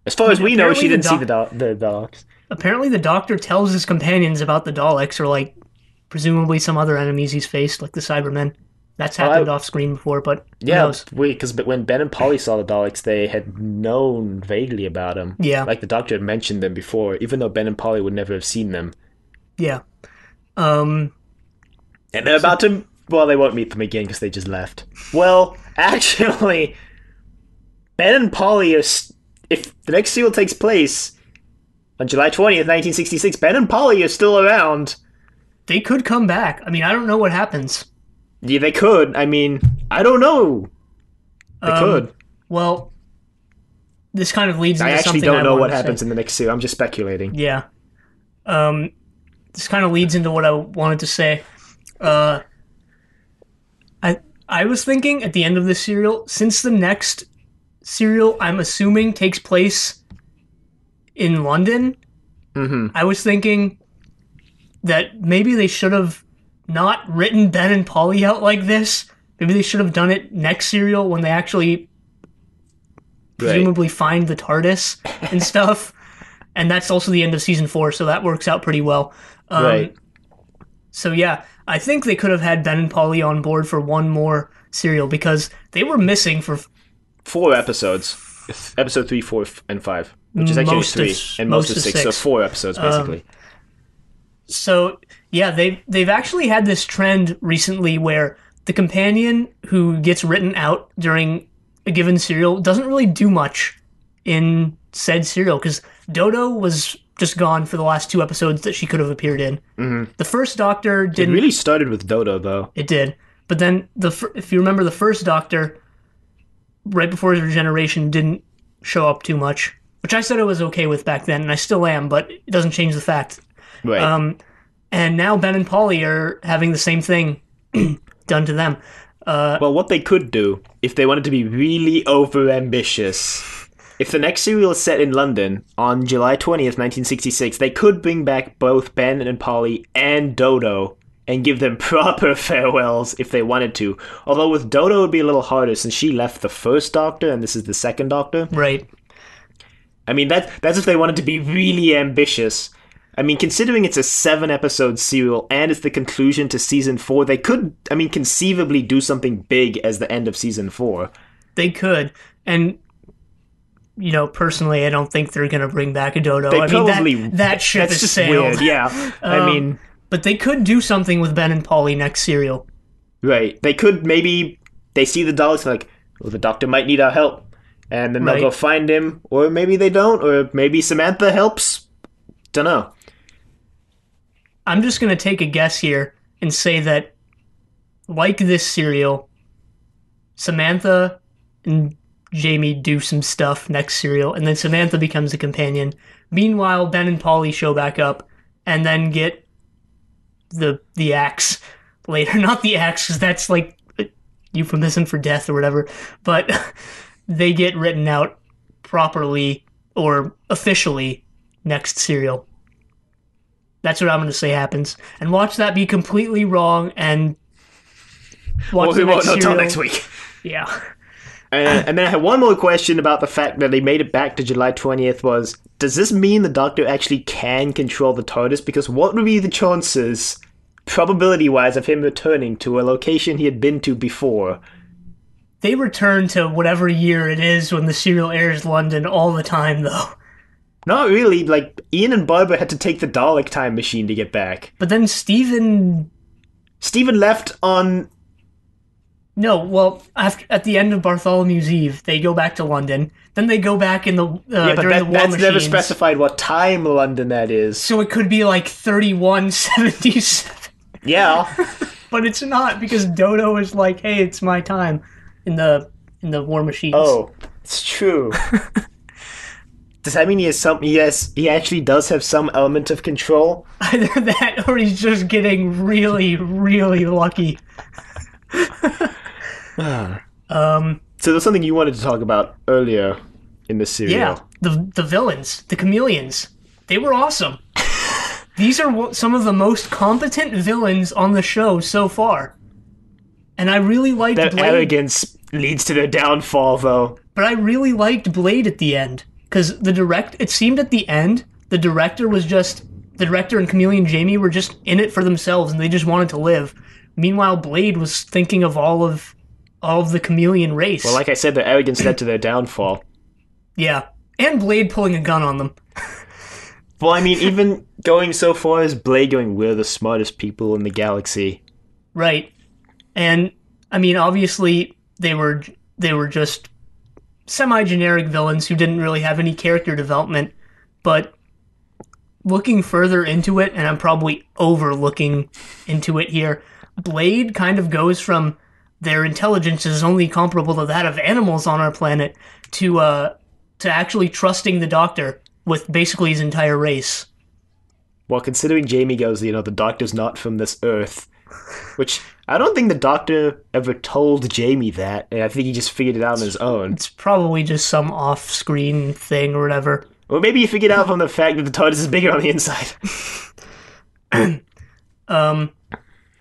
As far as we know, she didn't see the Daleks. Apparently the Doctor tells his companions about the Daleks, or, like, presumably some other enemies he's faced, like the Cybermen. That's happened off-screen before, but who knows? Because when Ben and Polly saw the Daleks, they had known vaguely about them. Yeah. Like the Doctor had mentioned them before, even though Ben and Polly would never have seen them. Yeah. And they're about to... Well, they won't meet them again because they just left. Well, actually, Ben and Polly are... If the next serial takes place on July 20th, 1966, Ben and Polly are still around. They could come back. I mean, I don't know what happens. Yeah, they could. I mean, I don't know. They could. Well, this kind of leads into something I actually don't know what happens in the next serial. I'm just speculating. Yeah. This kind of leads into what I wanted to say. I was thinking at the end of this serial, since the next serial, I'm assuming, takes place in London, I was thinking that maybe they should have not written Ben and Polly out like this. Maybe they should have done it next serial when they actually presumably find the TARDIS and stuff. And that's also the end of season 4, so that works out pretty well. Right. So yeah, I think they could have had Ben and Polly on board for one more serial because they were missing for 4 episodes. Episode 3, 4, and 5. Which is actually 3. And most of 6. So 4 episodes, basically. So, yeah, they've actually had this trend recently where the companion who gets written out during a given serial doesn't really do much in said serial, because Dodo was just gone for the last 2 episodes that she could have appeared in. Mm-hmm. The first Doctor didn't... It really started with Dodo, though. It did. But then, if you remember, the first Doctor, right before his regeneration, didn't show up too much, which I said I was okay with back then, and I still am, but it doesn't change the fact. Right. And now Ben and Polly are having the same thing done to them. Well, what they could do, if they wanted to be really over-ambitious, if the next serial is set in London on July 20th, 1966, they could bring back both Ben and Polly and Dodo and give them proper farewells if they wanted to. Although with Dodo it would be a little harder since she left the first Doctor and this is the second Doctor. Right. I mean, that's if they wanted to be really ambitious. I mean, considering it's a 7-episode serial and it's the conclusion to season 4, they could, I mean, conceivably do something big as the end of season 4. They could. And, you know, personally, I don't think they're going to bring back a Dodo. They probably... that ship is sailed. Weird, yeah. I mean... But they could do something with Ben and Polly next serial. Right. They could maybe... They see the Daleks like, well, the Doctor might need our help. And then they'll go find him. Or maybe they don't. Or maybe Samantha helps. Dunno. I'm just going to take a guess here and say that, like this serial, Samantha and Jamie do some stuff next serial, and then Samantha becomes a companion. Meanwhile, Ben and Polly show back up, and then get the axe later. Not the axe, because that's like a euphemism for death or whatever, but they get written out properly or officially next serial. That's what I'm going to say happens. And watch that be completely wrong, and watch we won't know until next week. Yeah. And then I had one more question about the fact that they made it back to July 20th was, does this mean the Doctor actually can control the TARDIS? Because what would be the chances, probability-wise, of him returning to a location he had been to before? They return to whatever year it is when the serial airs London all the time, though. Not really. Like, Ian and Barbara had to take the Dalek time machine to get back. But then Steven. Steven left on. No, well, after at the end of Bartholomew's Eve, they go back to London. Then they go back in the Yeah, but during the War that's Machines. never specified what time London that is. So it could be like 3177. Yeah. But it's not because Dodo is like, "Hey, it's my time," in the War Machines. Oh, it's true. Does that mean he has some? Yes, he actually does have some element of control. Either that, or he's just getting really, really lucky. So there's something you wanted to talk about earlier in the serial. Yeah, the villains, the chameleons, they were awesome. These are some of the most competent villains on the show so far, and I really liked Their Blade. arrogance leads to their downfall, though. But I really liked Blade at the end because it seemed at the end the director and Chameleon Jamie were just in it for themselves and they just wanted to live. Meanwhile, Blade was thinking of all of the chameleon race. Well, like I said, their arrogance led to their downfall. Yeah, and Blade pulling a gun on them. Well, I mean, even going so far as Blade going, "We're the smartest people in the galaxy." Right. And I mean, obviously they were just semi-generic villains who didn't really have any character development, but looking further into it, and I'm probably overlooking into it here, Blade kind of goes from their intelligence is only comparable to that of animals on our planet to actually trusting the Doctor with basically his entire race. Well, considering Jamie goes, the Doctor's not from this Earth, which I don't think the Doctor ever told Jamie that, and I think he just figured it out on his own. It's probably just some off-screen thing or whatever. Or maybe he figured out from the fact that the TARDIS is bigger on the inside.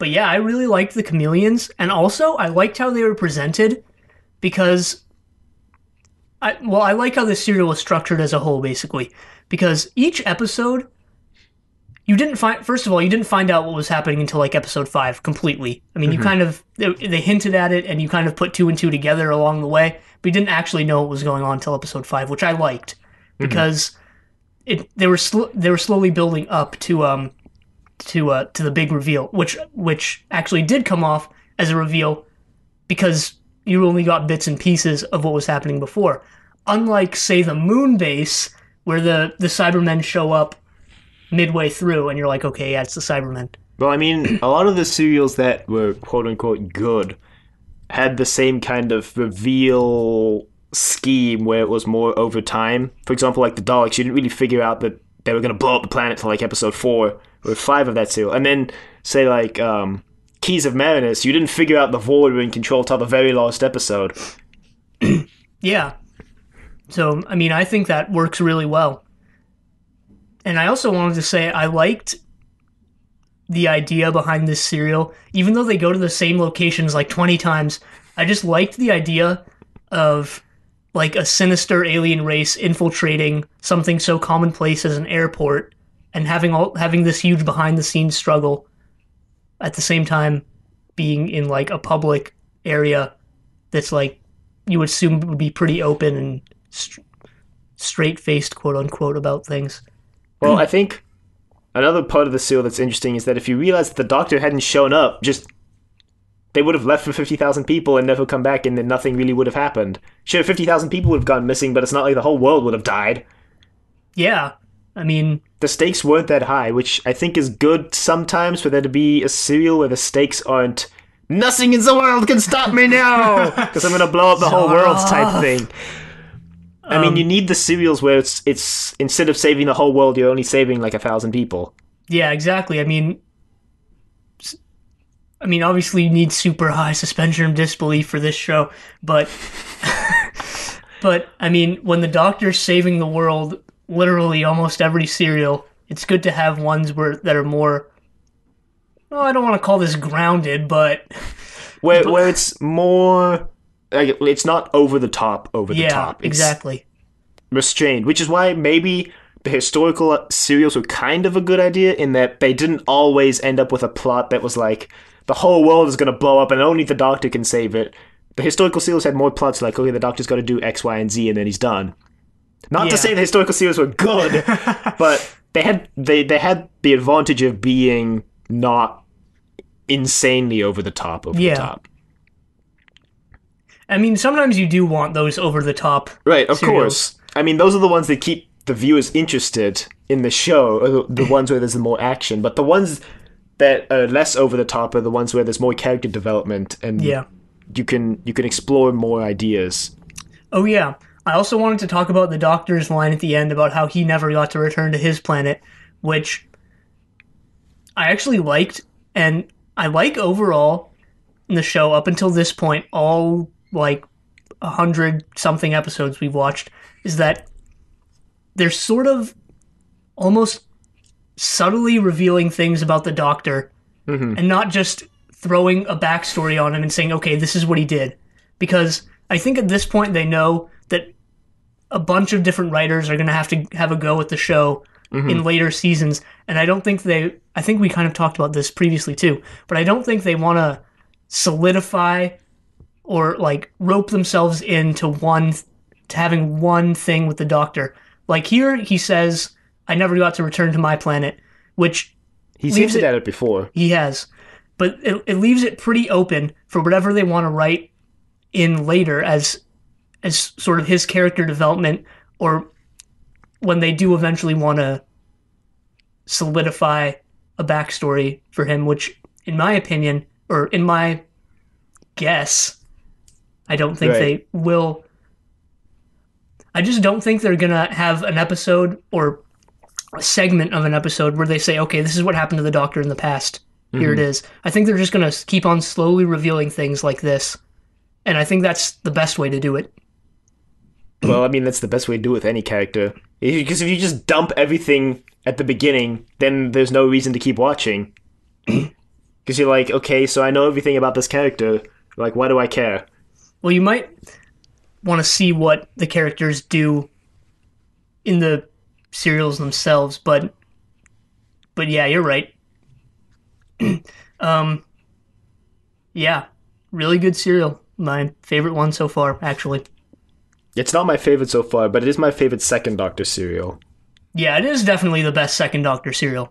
But yeah, I really liked the chameleons, and also I liked how they were presented because I like how the serial was structured as a whole, basically. Because each episode, you didn't find out what was happening until like episode 5 completely. I mean, you kind of they hinted at it, and you kind of put 2 and 2 together along the way, but you didn't actually know what was going on until episode 5, which I liked because they were slowly building up to the big reveal, which actually did come off as a reveal because you only got bits and pieces of what was happening before. Unlike, say, the moon base, where the Cybermen show up midway through, and you're like, okay, yeah, it's the Cybermen. Well, I mean, a lot of the serials that were quote-unquote good had the same kind of reveal scheme where it was more over time. For example, like the Daleks, you didn't really figure out that they were going to blow up the planet till like episode 4 or 5 of that serial. And then, say, like, Keys of Marinus, you didn't figure out the Void were in control till the very last episode. Yeah. So, I mean, I think that works really well. And I also wanted to say I liked the idea behind this serial. Even though they go to the same locations like 20 times, I just liked the idea of like a sinister alien race infiltrating something so commonplace as an airport and having this huge behind-the-scenes struggle at the same time being in like a public area that's like you would assume would be pretty open and straight-faced, quote-unquote, about things. Well, I think another part of the serial that's interesting is that if you realize that the Doctor hadn't shown up, they would have left for 50,000 people and never come back, and then nothing really would have happened. Sure, 50,000 people would have gone missing, but it's not like the whole world would have died. Yeah, I mean... The stakes weren't that high, which I think is good sometimes for there to be a serial where the stakes aren't "nothing in the world can stop me now because I'm going to blow up the whole world" type thing. I mean, you need the serials where it's instead of saving the whole world, you're only saving like 1,000 people. Yeah, exactly. I mean, obviously you need super high suspension of disbelief for this show, but I mean, when the Doctor's saving the world, literally almost every serial, it's good to have ones that are more. Well, I don't want to call this grounded, but where it's more. Like, it's not over the top. The top. It's exactly. Restrained, which is why maybe the historical serials were kind of a good idea in that they didn't always end up with a plot that was like the whole world is going to blow up and only the Doctor can save it. The historical serials had more plots like, okay, the Doctor's got to do X, Y, and Z and then he's done. Not to Yeah. say the historical serials were good, but they had the advantage of being not insanely over the top. Yeah. I mean, sometimes you do want those over-the-top Right, of serials. course. I mean, those are the ones that keep the viewers interested in the show, or the ones where there's more action. But the ones that are less over the top are the ones where there's more character development, and Yeah. you can explore more ideas. Oh, yeah. I also wanted to talk about the Doctor's line at the end about how he never got to return to his planet, which I actually liked, and I like overall in the show up until this point, all like 100-something episodes we've watched, is that they're sort of almost subtly revealing things about the Doctor and not just throwing a backstory on him and saying, okay, this is what he did. Because I think at this point they know that a bunch of different writers are going to have a go at the show in later seasons, and I think we kind of talked about this previously too, but I don't think they want to solidify or like rope themselves into having one thing with the Doctor. Like here, he says, "I never got to return to my planet," which He's hinted at it before. he has, but it leaves it pretty open for whatever they want to write in later as sort of his character development, or when they do eventually want to solidify a backstory for him, which, in my opinion, or in my guess, I don't think they will. I just don't think they're going to have an episode or a segment of an episode where they say, okay, this is what happened to the Doctor in the past. Here it is. I think they're just going to keep on slowly revealing things like this. And I think that's the best way to do it. Well, I mean, that's the best way to do it with any character. Because if you just dump everything at the beginning, then there's no reason to keep watching. Because you're like, okay, so I know everything about this character. Like, why do I care? Well, you might want to see what the characters do in the serials themselves, but yeah, you're right. Yeah, really good serial. My favorite one so far, actually. It's not my favorite so far, but it is my favorite second Doctor serial. Yeah, it is definitely the best second Doctor serial.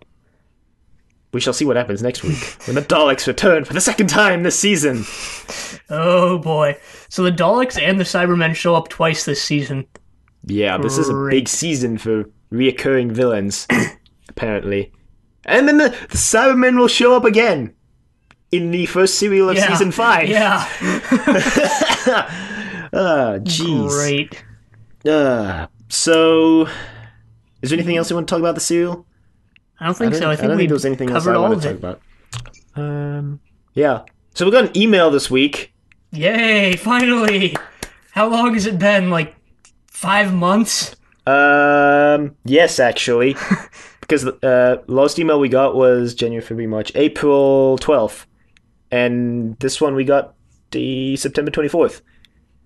We shall see what happens next week, when the Daleks return for the second time this season. Oh boy. So the Daleks and the Cybermen show up twice this season. Yeah, this is a big season for reoccurring villains, apparently. And then the Cybermen will show up again in the first serial of season 5. Yeah. Jeez. Great. So, is there anything else you want to talk about the serial? I don't think so. I think don't we think there was anything else covered I all want of to talk it. about. Yeah. So we got an email this week. Yay, finally. How long has it been? Like 5 months? Yes, actually. Because the last email we got was January, February, March, April 12th. And this one we got the September 24th.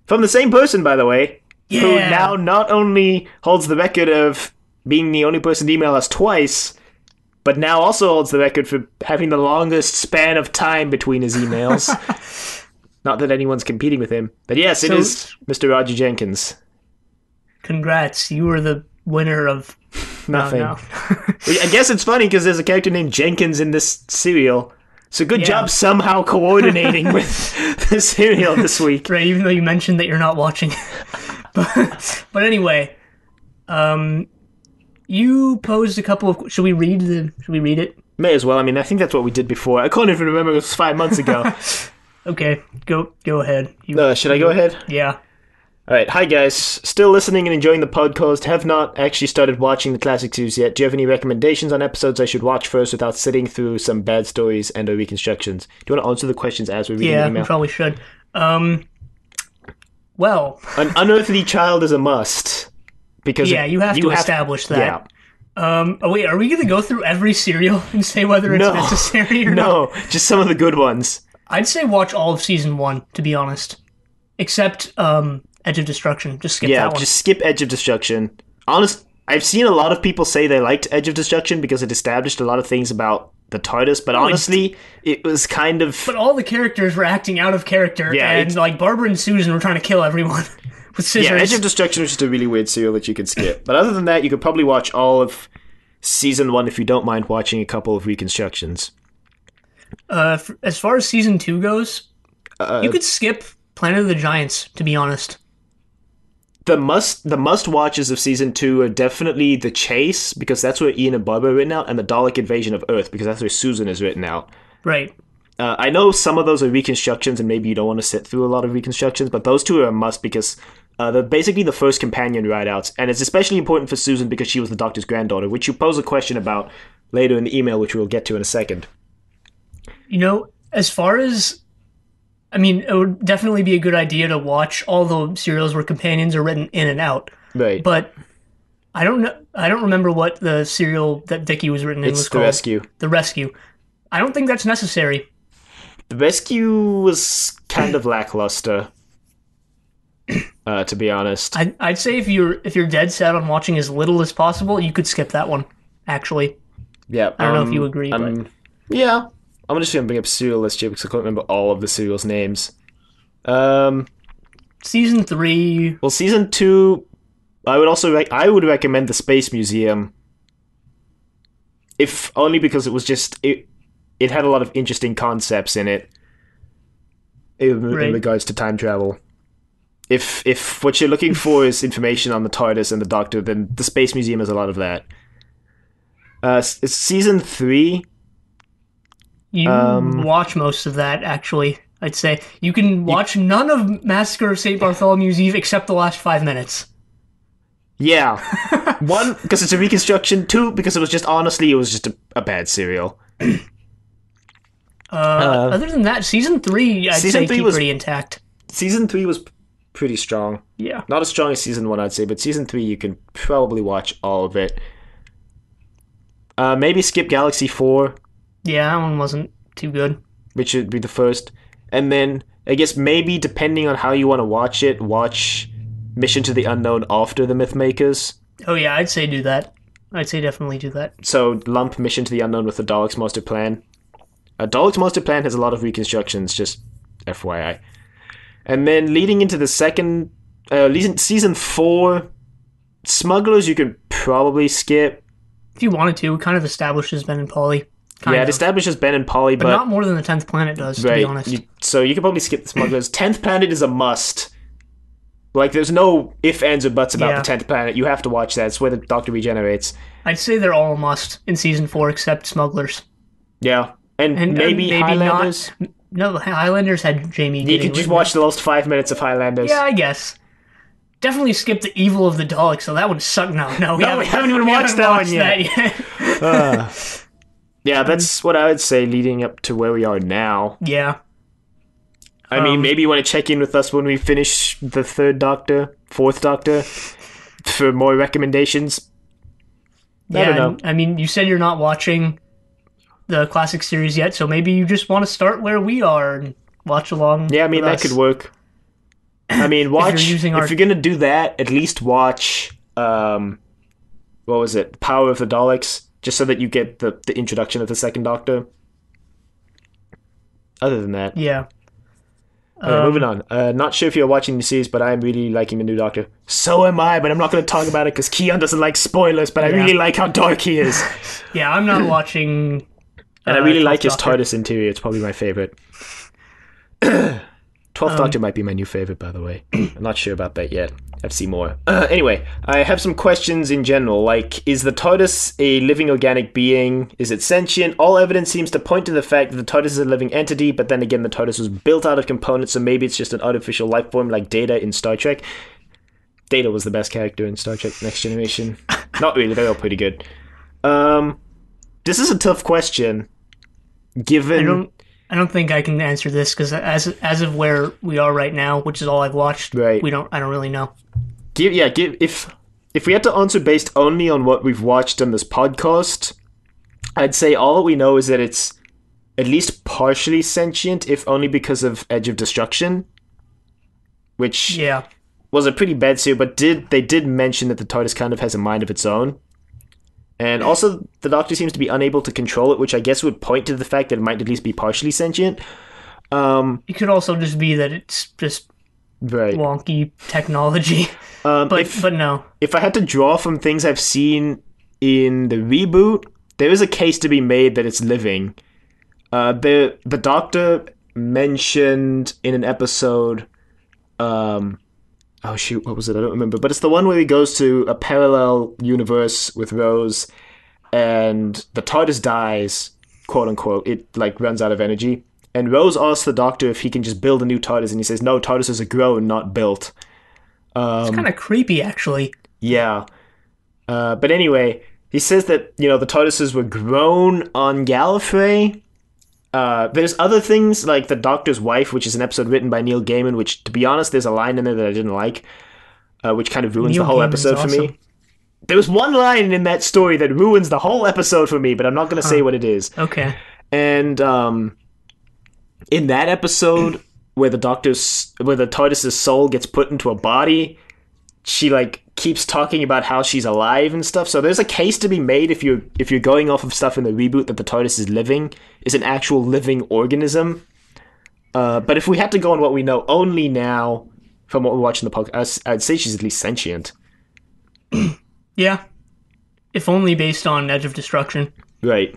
From the same person, by the way. Yeah. Who now not only holds the record of being the only person to email us twice, but now also holds the record for having the longest span of time between his emails. Not that anyone's competing with him. But yes, it is Mr. Roger Jenkins. Congrats. You were the winner of Nothing. No. I guess it's funny because there's a character named Jenkins in this serial. So good Yeah. job somehow coordinating with the serial this week. Right, even though you mentioned that you're not watching. But anyway, you posed a couple of... Should we read it? May as well. I mean, I think that's what we did before. I can't even remember. It was 5 months ago. Okay, go ahead. Should I go ahead? Yeah. Alright, hi guys. Still listening and enjoying the podcast. Have not actually started watching the classic series yet. Do you have any recommendations on episodes I should watch first without sitting through some bad stories and or reconstructions? Do you want to answer the questions as we read the Yeah, email? we probably should. Well... An unearthly child is a must. Because Yeah, you have to establish that. Yeah. Wait, are we going to go through every serial and say whether it's necessary or not? No, just some of the good ones. I'd say watch all of season 1, to be honest. Except Edge of Destruction. Just skip that one. Just skip Edge of Destruction. I've seen a lot of people say they liked Edge of Destruction because it established a lot of things about the TARDIS, but honestly, it was kind of... But all the characters were acting out of character, Yeah, and like Barbara and Susan were trying to kill everyone. with Yeah, Edge scissors. of Destruction is just a really weird serial that you could skip. But other than that, you could probably watch all of season 1 if you don't mind watching a couple of reconstructions. As far as season 2 goes, you Uh, could skip Planet of the Giants, to be honest. the must watches of season 2 are definitely The Chase, because that's where Ian and Barbara are written out, and the Dalek Invasion of Earth, because that's where Susan is written out. Right. I know some of those are reconstructions, and maybe you don't want to sit through a lot of reconstructions, but those two are a must because they're basically the first companion rideouts, and it's especially important for Susan because she was the Doctor's granddaughter, which you pose a question about later in the email, which we'll get to in a second. You know, as far as I mean, it would definitely be a good idea to watch all the serials where companions are written in and out. Right. But I don't know. I don't remember what the serial that Vicky was written in It's was The called. Rescue. The Rescue. I don't think that's necessary. The Rescue was kind of lackluster, to be honest. I'd say if you're dead set on watching as little as possible, you could skip that one. Actually, Yeah. I don't know if you agree, but Yeah. I'm just going to bring up serial list here because I can't remember all of the serials' names. season 3. Well, season 2, I would recommend the Space Museum, if only because it was just it had a lot of interesting concepts in it in regards to time travel. If what you're looking for is information on the TARDIS and the Doctor, then the Space Museum has a lot of that. It's season 3. You watch most of that, actually. I'd say you can watch none of Massacre of St. Bartholomew's Eve except the last 5 minutes. Yeah. 1, because it's a reconstruction. 2, because it was just a bad serial. Other than that, season 3, I'd Season say 3 keep was- pretty intact. Season 3 was pretty strong. Yeah. Not as strong as season 1, I'd say, but season 3 you can probably watch all of it. Maybe skip Galaxy 4, Yeah, that one wasn't too good. which would be the first. And then, I guess maybe, depending on how you want to watch it, watch Mission to the Unknown after the Mythmakers. Oh yeah, I'd say do that. I'd say definitely do that. So, lump Mission to the Unknown with the Daleks Master Plan. Daleks Master Plan has a lot of reconstructions, just FYI. And then, leading into the season 4, Smugglers you can probably skip. If you wanted to, it kind of establishes Ben and Polly. It establishes Ben and Polly, but not more than the 10th Planet does, to be honest. So you can probably skip the Smugglers. 10th Planet is a must. Like, there's no ifs, ands, or buts about the 10th Planet. You have to watch that. It's where the Doctor regenerates. I'd say they're all a must in season 4 except Smugglers. Yeah. And maybe Highlanders. No, Highlanders had Jamie. You can just watch the last 5 minutes of Highlanders. Yeah, I guess. Definitely skip the Evil of the Daleks, so that would suck. No, we haven't even watched that one yet. Yeah, that's what I would say leading up to where we are now. Yeah. I mean, maybe you want to check in with us when we finish the 3rd Doctor, 4th Doctor, for more recommendations. I don't know. I mean, you said you're not watching the classic series yet, so maybe you just want to start where we are and watch along. Yeah, I mean, that could work. I mean, watch, if you're going to do that, at least watch, what was it, Power of the Daleks, just so that you get the introduction of the 2nd Doctor. Other than that. Yeah. Okay, moving on. Not sure if you're watching the series, but I'm really liking the new Doctor. So am I, but I'm not going to talk about it because Keon doesn't like spoilers, but I really like how dark he is. Yeah, I'm not watching... And I really like his TARDIS interior. It's probably my favorite. 12th Doctor might be my new favorite, by the way. I'm not sure about that yet. I have to see more. Anyway, I have some questions in general, like, is the TARDIS a living organic being? Is it sentient? All evidence seems to point to the fact that the TARDIS is a living entity, but then again, the TARDIS was built out of components, so maybe it's just an artificial life form like Data in Star Trek. Data was the best character in Star Trek Next Generation. Not really, they're all pretty good. This is a tough question, given... I don't think I can answer this because as of where we are right now, which is all I've watched, right. I don't really know. If we had to answer based only on what we've watched on this podcast, I'd say all we know is that it's at least partially sentient, if only because of Edge of Destruction, which was a pretty bad series, but they did mention that the TARDIS kind of has a mind of its own. And also, the Doctor seems to be unable to control it, which I guess would point to the fact that it might at least be partially sentient. It could also just be that it's just Right. wonky technology. But no. If I had to draw from things I've seen in the reboot, there is a case to be made that it's living. The Doctor mentioned in an episode, oh shoot, what was it? I don't remember. But it's the one where he goes to a parallel universe with Rose, and the TARDIS dies, quote unquote. It like runs out of energy, and Rose asks the Doctor if he can just build a new TARDIS, and he says, "No, TARDISes are grown, not built." It's kind of creepy, actually. Yeah. But anyway, he says that, the TARDISes were grown on Gallifrey. There's other things, like The Doctor's Wife, which is an episode written by Neil Gaiman, which, to be honest, there's a line in there that I didn't like, which kind of ruins the whole episode for me. There was one line in that story that ruins the whole episode for me, but I'm not going to say what it is. Okay. And in that episode, where the TARDIS's soul gets put into a body, she like keeps talking about how she's alive and stuff. So there's a case to be made if you're going off of stuff in the reboot that the TARDIS is an actual living organism. But if we had to go on what we know only now from what we're watching the podcast, I'd say she's at least sentient. Yeah. If only based on Edge of Destruction. Right.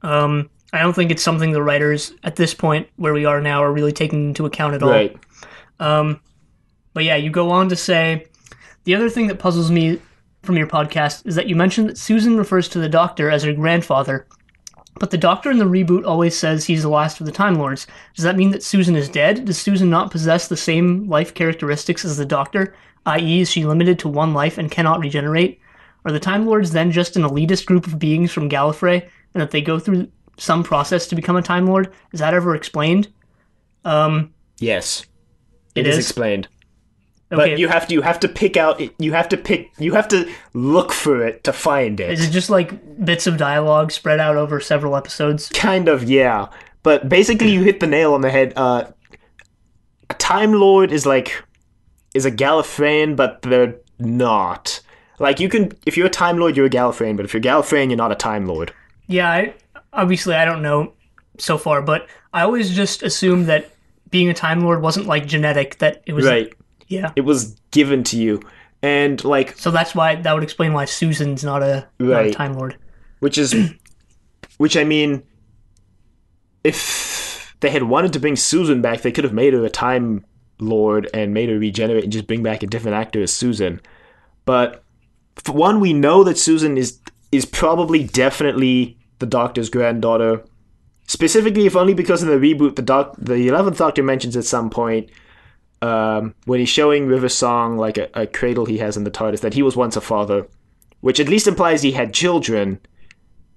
I don't think it's something the writers at this point where we are now are really taking into account at all. Right. But yeah, you go on to say, the other thing that puzzles me from your podcast is that you mentioned that Susan refers to the Doctor as her grandfather, but the Doctor in the reboot always says he's the last of the Time Lords. Does that mean that Susan is dead? Does Susan not possess the same life characteristics as the Doctor, i.e. is she limited to one life and cannot regenerate? Are the Time Lords then just an elitist group of beings from Gallifrey, and that they go through some process to become a Time Lord? Is that ever explained? Yes. It is is explained. Okay. But you have to look for it to find it. Is it just like bits of dialogue spread out over several episodes? Kind of, yeah. But basically you hit the nail on the head. A Time Lord is a Gallifreyan, but they're not. Like, if you're a Time Lord, you're a Gallifreyan, but if you're Gallifreyan, you're not a Time Lord. Yeah, obviously I don't know so far, but I always just assumed that being a Time Lord wasn't like genetic, that it was... Right. Yeah. It was given to you. And so that's why, that would explain why Susan's not a Time Lord. Which I mean, if they had wanted to bring Susan back, they could have made her a Time Lord and made her regenerate and just bring back a different actor as Susan. But for one, we know that Susan is probably definitely the Doctor's granddaughter. Specifically, if only because in the reboot, the 11th Doctor mentions at some point, when he's showing River Song like a cradle he has in the TARDIS, that he was once a father, which at least implies he had children,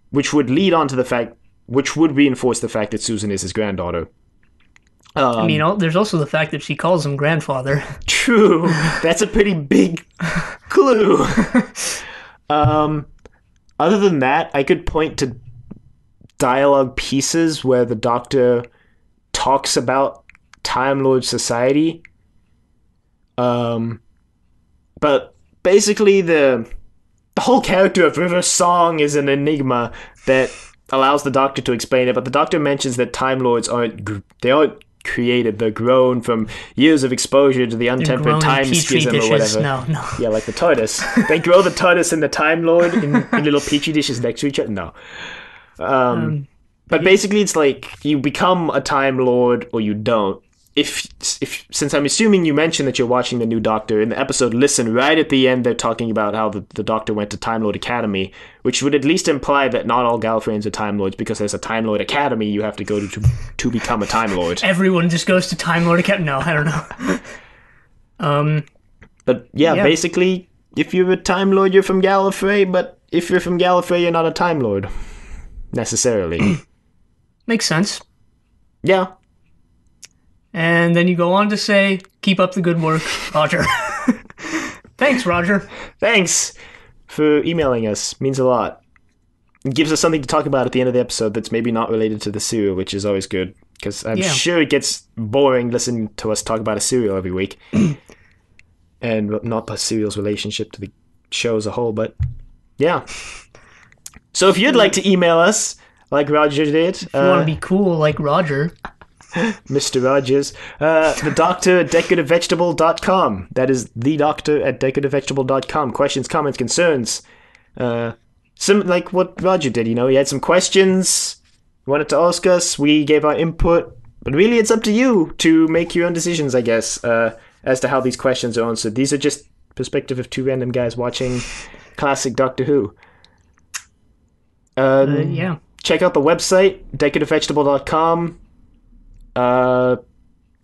which would reinforce the fact that Susan is his granddaughter. There's also the fact that she calls him grandfather. True. That's a pretty big clue. Other than that, I could point to dialogue pieces where the Doctor talks about Time Lord society. But basically the whole character of River Song is an enigma that allows the Doctor to explain it, but the Doctor mentions that Time Lords aren't created, they're grown from years of exposure to the untempered time schism or whatever. No. Yeah, like the TARDIS. They grow the TARDIS and the Time Lord in little petri dishes next to each other. No. But basically it's like you become a Time Lord or you don't. If since I'm assuming you mentioned that you're watching the new Doctor, in the episode Listen, right at the end they're talking about how the Doctor went to Time Lord Academy, which would at least imply that not all Gallifreyans are Time Lords, because there's a Time Lord Academy you have to go to become a Time Lord. Everyone just goes to Time Lord Academy. No, I don't know. But yeah, basically, if you're a Time Lord, you're from Gallifrey, but if you're from Gallifrey, you're not a Time Lord. Necessarily. Makes sense. Yeah. And then you go on to say, keep up the good work, Roger. Thanks, Roger. Thanks for emailing us. Means a lot. It gives us something to talk about at the end of the episode that's maybe not related to the serial, which is always good. Because I'm sure it gets boring listening to us talk about a serial every week. And not the serial's relationship to the show as a whole, but yeah. So if you'd like to email us, like Roger did... If you want to be cool like Roger... Mr. Rogers. The doctor at decorativevegetable.com. That is the doctor at decorativevegetable.com. Questions, comments, concerns. Some like what Roger did, he had some questions, wanted to ask us, we gave our input, but really it's up to you to make your own decisions, I guess, as to how these questions are answered. These are just perspective of two random guys watching classic Doctor Who. Yeah. Check out the website, decorativevegetable.com.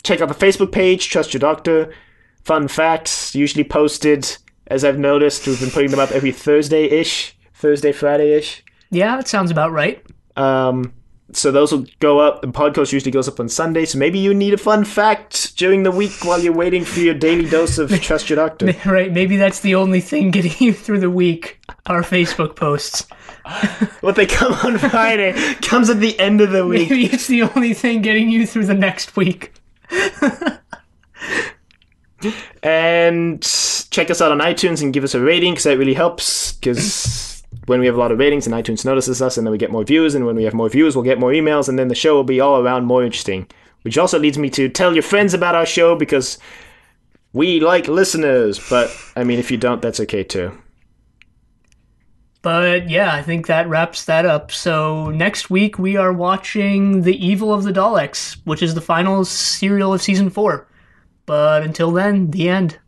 Check out the Facebook page, Trust Your Doctor. Fun facts, usually posted, as I've noticed. We've been putting them up every Thursday-ish. Thursday, Friday-ish. Yeah, that sounds about right. So those will go up. The podcast usually goes up on Sunday, so maybe you need a fun fact during the week while you're waiting for your daily dose of Trust Your Doctor. Right, maybe that's the only thing getting you through the week, our Facebook posts. What they come on Friday comes at the end of the week. Maybe it's the only thing getting you through the next week. And check us out on iTunes and give us a rating, because that really helps, because when we have a lot of ratings and iTunes notices us, and then we get more views, and when we have more views we'll get more emails, and then the show will be all around more interesting. Which also leads me to tell your friends about our show, because we like listeners, but I mean, if you don't, that's okay too. But yeah, I think that wraps that up. So next week we are watching The Evil of the Daleks, which is the final serial of season 4. But until then, the end.